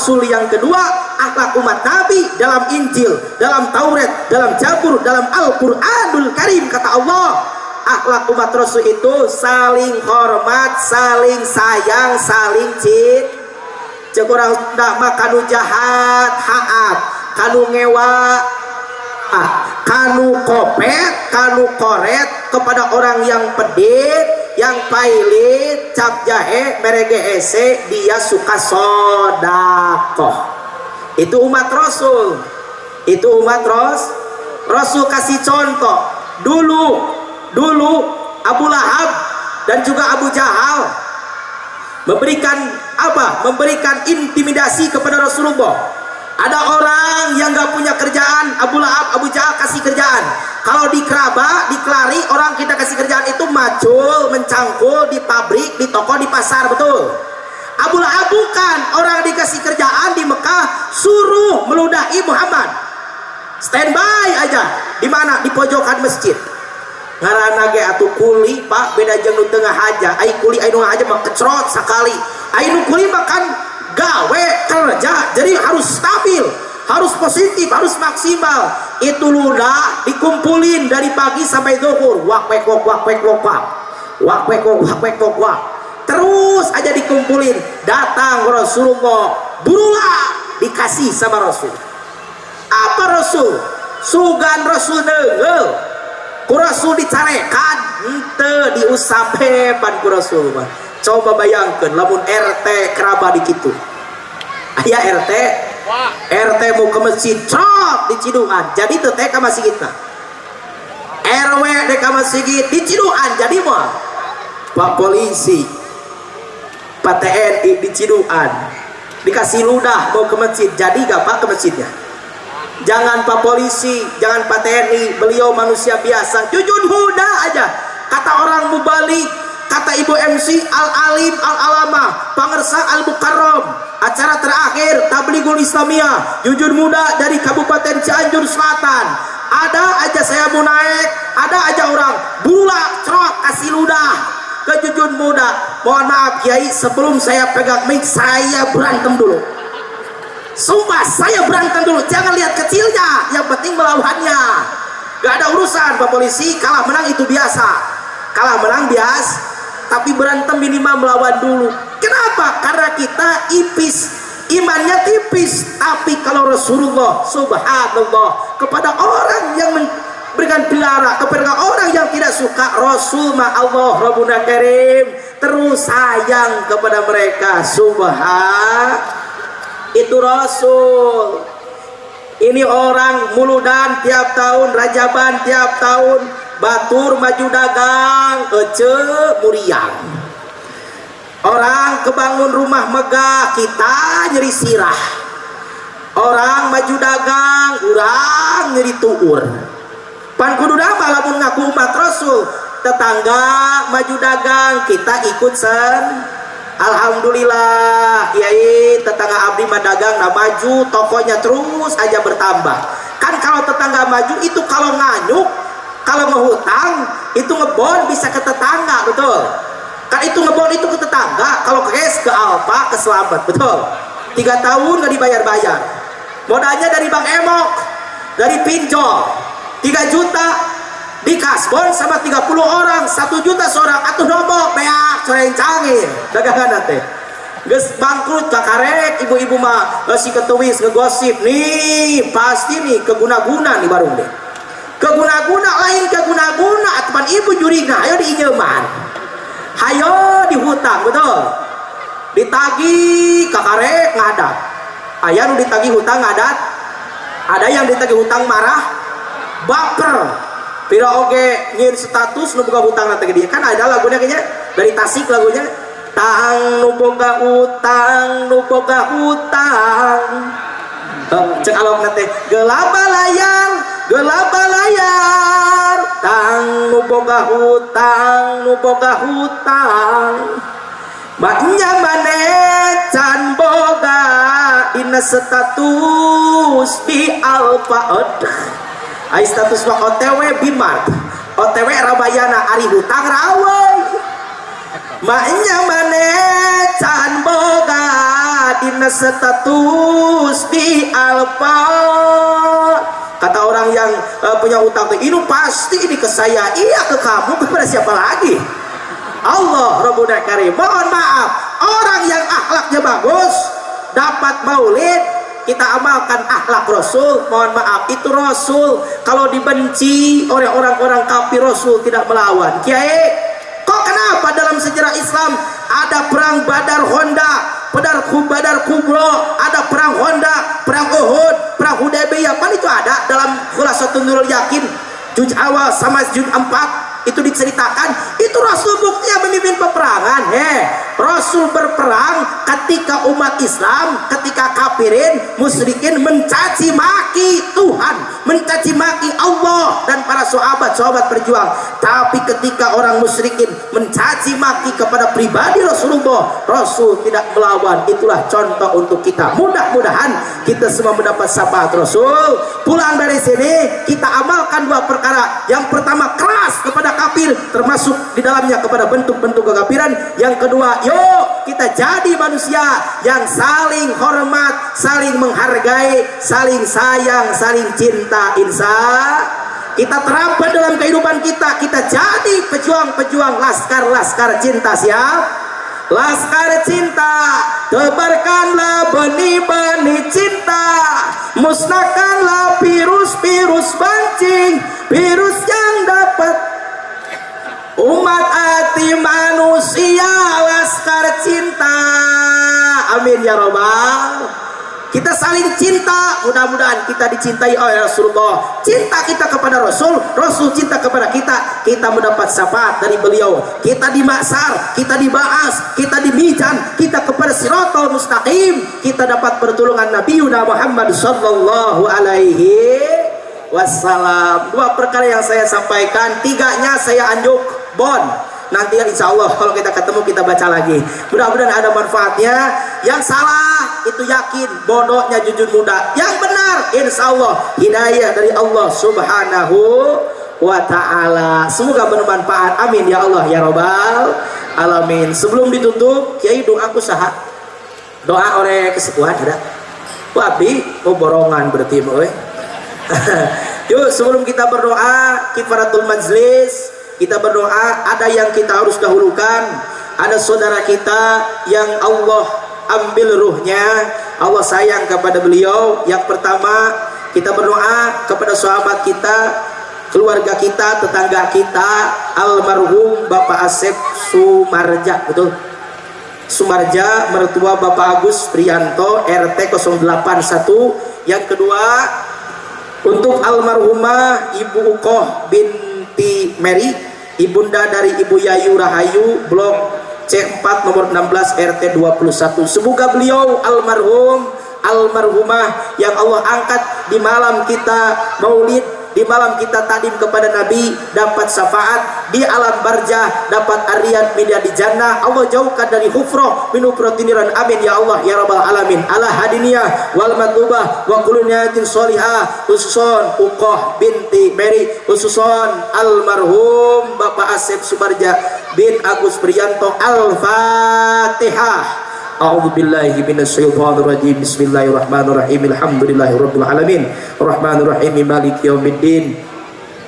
Rasul yang kedua, akhlak umat Nabi dalam Injil, dalam Taurat, dalam Zabur, dalam Al-Qur'anul Karim. Kata Allah, akhlak umat Rasul itu saling hormat, saling sayang, saling cinta. Cek orang Sunda mah kanu jahat haat, kanu ngewa kanu kopet, kanu koret kepada orang yang pedit, yang pailit, cap jahe, merege ese, dia suka sodakoh. Itu umat Rasul. Itu umat Rasul. Kasih contoh. Dulu Abu Lahab dan juga Abu Jahal memberikan apa? Memberikan intimidasi kepada Rasulullah. Ada orang yang gak punya kerjaan, Abu Lahab, Abu Jahal kasih kerjaan. Kalau di Keraba, di Kelari, orang kita kasih kerjaan itu macul, mencangkul di pabrik, di toko, di pasar, betul. Abu Lahab bukan, orang dikasih kerjaan di Mekah, suruh meludahi Muhammad. Standby aja. Di mana? Di pojokan masjid. Ngaranna ge atuh kuli, Pak, beda jeung nu tengah aja. Ai kuli ai nu aja mah kecrot sakali. Ai nu kuli makan gawe kerja, jadi harus stabil, harus positif, harus maksimal. Itu ludah dikumpulin dari pagi sampai zuhur, wak wek wak wak wek wak wak wak wek wak wek wak wak, terus aja dikumpulin. Datang Rasulullah, burulah dikasih sama Rasul. Apa Rasul? Sugan Rasul neungel, ku Rasul dicarekan, henteu diusap hebat ku Rasul mah. Coba bayangkan, lamun RT keraba di kitu. Aya RT mau ke masjid, trot di Ciduan, jadi teu teh ka masjid kita. RW dek ka masjid di Ciduan, jadi mah Pak Polisi, Pak TNI di Ciduan dikasih ludah mau ke masjid, jadi gak Pak ke masjidnya? Jangan Pak Polisi, jangan Pak TNI, beliau manusia biasa, jujur huda aja. Kata orang mubalik, kata ibu MC Al-Alim Al-Alamah, Pangersa Al-Mukarram, acara terakhir Tabligul Islamiyah, jujur muda dari Kabupaten Cianjur Selatan. Ada aja saya mau naik, ada aja orang bulak trot kasih ludah ke jujur muda. Mohon maaf Kiai, sebelum saya pegang mic saya berantem dulu. Sumpah saya berantem dulu, jangan lihat kecilnya, yang penting melawannya. Gak ada urusan Pak Polisi, kalah menang itu biasa. Kalah menang biasa, tapi berantem minimal melawan dulu. Kenapa? Karena kita ipis, imannya tipis. Tapi kalau Rasulullah subhanallah kepada orang yang memberikan pilara, kepada orang yang tidak suka, Rasul ma Allah Rabbuna Karim terus sayang kepada mereka. Itu Rasul. Ini orang muludan tiap tahun, Rajaban tiap tahun, batur maju dagang, ece muriang. Orang kebangun rumah megah, kita nyeri sirah. Orang maju dagang, urang nyeri tuur. Pan kudu dama lamun ngaku umat Rasul. Tetangga maju dagang, kita ikut sen. Alhamdulillah, Kiai, tetangga abdi mah dagang nah maju, tokonya terus aja bertambah. Kan kalau tetangga maju itu kalau nganyuk, kalau ngehutang itu ngebon bisa ke tetangga, betul. Kan itu ngebon itu ke tetangga, kalau cash ke Alfa, ke Selamat, betul. 3 tahun gak dibayar-bayar. Modalnya dari Bang Emok, dari pinjol 3 juta di kasbon sama 30 orang 1 juta seorang, atuh nombok beak coreng canggih dagangan nanti geus bangkrut kakarek. Ibu-ibu mah si ketuis ngegosip nih pasti nih keguna-guna nih baru deh, keguna-guna lain keguna-guna atupan ibu jurina ayo diinyeman, hayo dihutang, betul, ditagi kakarek ngadat. Aya nu ditagi hutang ngadat, ada yang ditagi hutang marah baper. Pira oge nyin status nu boga hutang nanti dia. Kan ada lagunya kayaknya dari Tasik lagunya. Tang nu boga hutang, nu boga hutang. Cek alok nanti gelap layar, gelap layar. Tang nu boga hutang, nu boga hutang. Maknya mane can boga dina status di Alfa. Ai status mah OTW Bimart, OTW Rabayana ari hutang rawai. Maknya mane can boga dina status di Alfa. Kata orang yang punya utang, ini pasti ini ke saya. Iya, ke kamu, kepada siapa lagi? Allah Rabbul Karim. Mohon maaf, orang yang akhlaknya bagus dapat maulid, kita amalkan akhlak Rasul. Mohon maaf, itu Rasul kalau dibenci oleh orang-orang kafir, Rasul tidak melawan. Kiai, kok kenapa dalam sejarah Islam ada perang Badar Honda, Badar Kubro, ada perang Honda, perang Uhud, perang Hudaybiyah? Pan itu ada dalam Khulasatul Nurul Yakin juz awal sama juz 4 itu diceritakan. Itu Rasul bukti yang memimpin peperangan. Rasul berperang ketika umat Islam, ketika kafirin, musyrikin mencaci maki Tuhan, mencaci maki Allah dan para sahabat berjuang. Tapi ketika orang musyrikin mencaci maki kepada pribadi Rasulullah, Rasul tidak melawan. Itulah contoh untuk kita. Mudah-mudahan kita semua mendapat syafaat Rasul. Pulang dari sini kita amalkan dua perkara. Yang pertama, keras kepada kafir, termasuk di dalamnya kepada bentuk-bentuk kekafiran. Yang kedua, yuk kita jadi manusia yang saling hormat, saling menghargai, saling sayang, saling cinta. Insya kita terapkan dalam kehidupan kita. Kita jadi pejuang-pejuang laskar cinta. Siap? Laskar cinta, tebarkanlah benih-benih cinta, musnahkanlah virus-virus bancing, virus yang dapat umat hati manusia. Laskar cinta, amin ya robbal. Kita saling cinta, mudah-mudahan kita dicintai oleh Rasulullah. Cinta kita kepada Rasul, Rasul cinta kepada kita, kita mendapat syafaat dari beliau. Kita di mahsyar, kita dibahas, kita di mizan, kita kepada Siratal Mustaqim, kita dapat pertolongan Nabi Muhammad sallallahu alaihi wassalam. Dua perkara yang saya sampaikan, tiganya saya anjuk bon. Nanti insya Allah kalau kita ketemu kita baca lagi. Mudah-mudahan ada manfaatnya. Yang salah itu yakin bodohnya jujur muda. Yang benar insya Allah hidayah dari Allah subhanahu wa ta'ala. Semoga bermanfaat, amin ya Allah ya robbal alamin. Sebelum ditutup, Kiai doaku saha. Doa oleh kesepuhan ada. Wabi mau borongan berarti boy. Yuk sebelum kita berdoa kifaratul majlis, kita berdoa. Ada yang kita harus dahulukan. Ada saudara kita yang Allah ambil ruhnya, Allah sayang kepada beliau. Yang pertama kita berdoa kepada sahabat kita, keluarga kita, tetangga kita, almarhum Bapak Asep Sumarja. Betul, Sumarja, mertua Bapak Agus Prianto, RT 081. Yang kedua untuk almarhumah Ibu Ukoh binti Mary, ibunda dari Ibu Yayu Rahayu, blok C4 nomor 16 RT 21. Semoga beliau almarhumah yang Allah angkat di malam kita maulid, di malam kita takdim kepada Nabi, dapat syafaat di alam barzah, dapat arian media di jannah. Allah jauhkan dari hufrah min hufratiniran, amin ya Allah ya rabbal alamin. Ala hadiniyah wal matlubah wa kullu niyatin sholihah, khususon Ukoh binti Mary, khususon almarhum Bapak Asep Sumarja bin Agus Prianto. Al-Fatihah. A'udzu billahi minasyaitonir rajim. Bismillahirrahmanirrahim. Alhamdulillahirabbil alamin. Arrahmanir rahim. Maliki yaumiddin.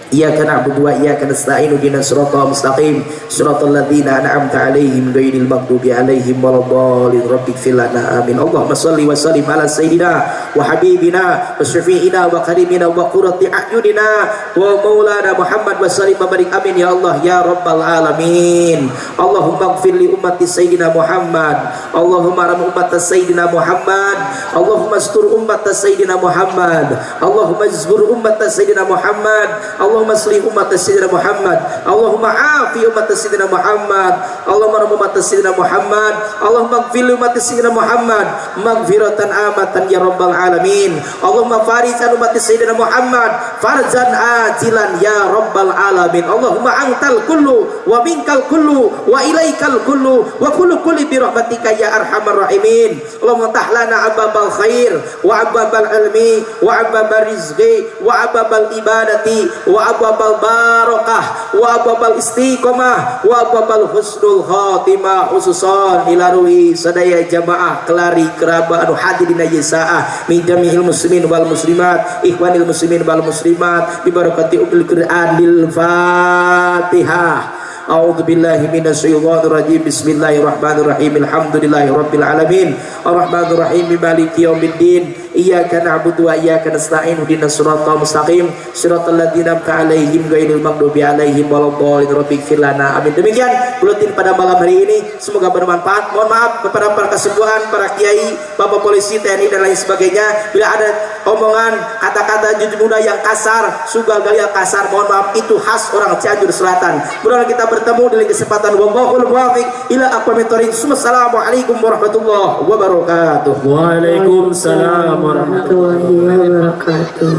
Iyyaka na'budu wa iyyaka nasta'in. Ihdinas siratal mustaqim. Siratal ladzina an'amta 'alaihim ghairil maghdubi 'alaihim waladdallin. Rabbighfir lana amin. Allahumma shalli wa sallim ala sayyidina wa habibina wa syafi'ina wa karimina wa qurrati a'yunina wa maulana Muhammad wa sallim wa barik amin ya Allah ya rabbal alamin. Allahumma ighfir li ummati sayyidina Muhammad. Allahumma arham ummata sayyidina Muhammad. Allahumma astur ummata sayyidina Muhammad. Allahumma izbur ummata sayyidina Muhammad. Allahumma aslih umat sayyidina Muhammad. Allahumma afi umat sayyidina Muhammad. Allahumma rahmu umat sayyidina Muhammad. Allahumma ighfir umat sayyidina Muhammad maghfiratan amatan ya rabbal alamin. Allahumma farizan umat sayyidina Muhammad farzan ajilan ya rabbal alamin. Allahumma antal kullu wa minkal kullu wa ilaikal kullu wa kulli bi rahmatika ya arhamar rahimin. Allahumma tahlana ababal khair wa ababal ilmi wa ababal rizqi wa ababal ibadati wa abwabal barokah wa abwabal istiqomah wa abwabal husnul khatimah khususon ilarui sadaya jamaah kelari kerabat anu hadirin saah min jami'il muslimin wal muslimat ikhwanil muslimin wal muslimat bi barakati umul Qur'an lil Fatihah. A'udzu billahi minasyaitonir rajim. Bismillahirrahmanirrahim. Alhamdulillahirabbil alamin. Arrahmanir rahim. Maliki yaumiddin. Iyyaka na'budu wa iyyaka nasta'in. Ihdinas siratal mustaqim. Siratal ladzina an'amta 'alaihim ghairil maghdubi 'alaihim waladdallin. Rabbighfir lana. Amin. Demikian buletin pada malam hari ini, semoga bermanfaat. Mohon maaf kepada para kesepuhan, para kiai, Bapak polisi, TNI dan lain sebagainya. Bila ada omongan, kata-kata jujur muda yang kasar, sugal galian kasar, mohon maaf, itu khas orang Cianjur Selatan. Mudah-mudahan kita bertemu dalam kesempatan wallahul muwaffiq ila aqwamit thoriq. Assalamualaikum warahmatullahi wabarakatuh. Waalaikumsalam warahmatullahi wabarakatuh.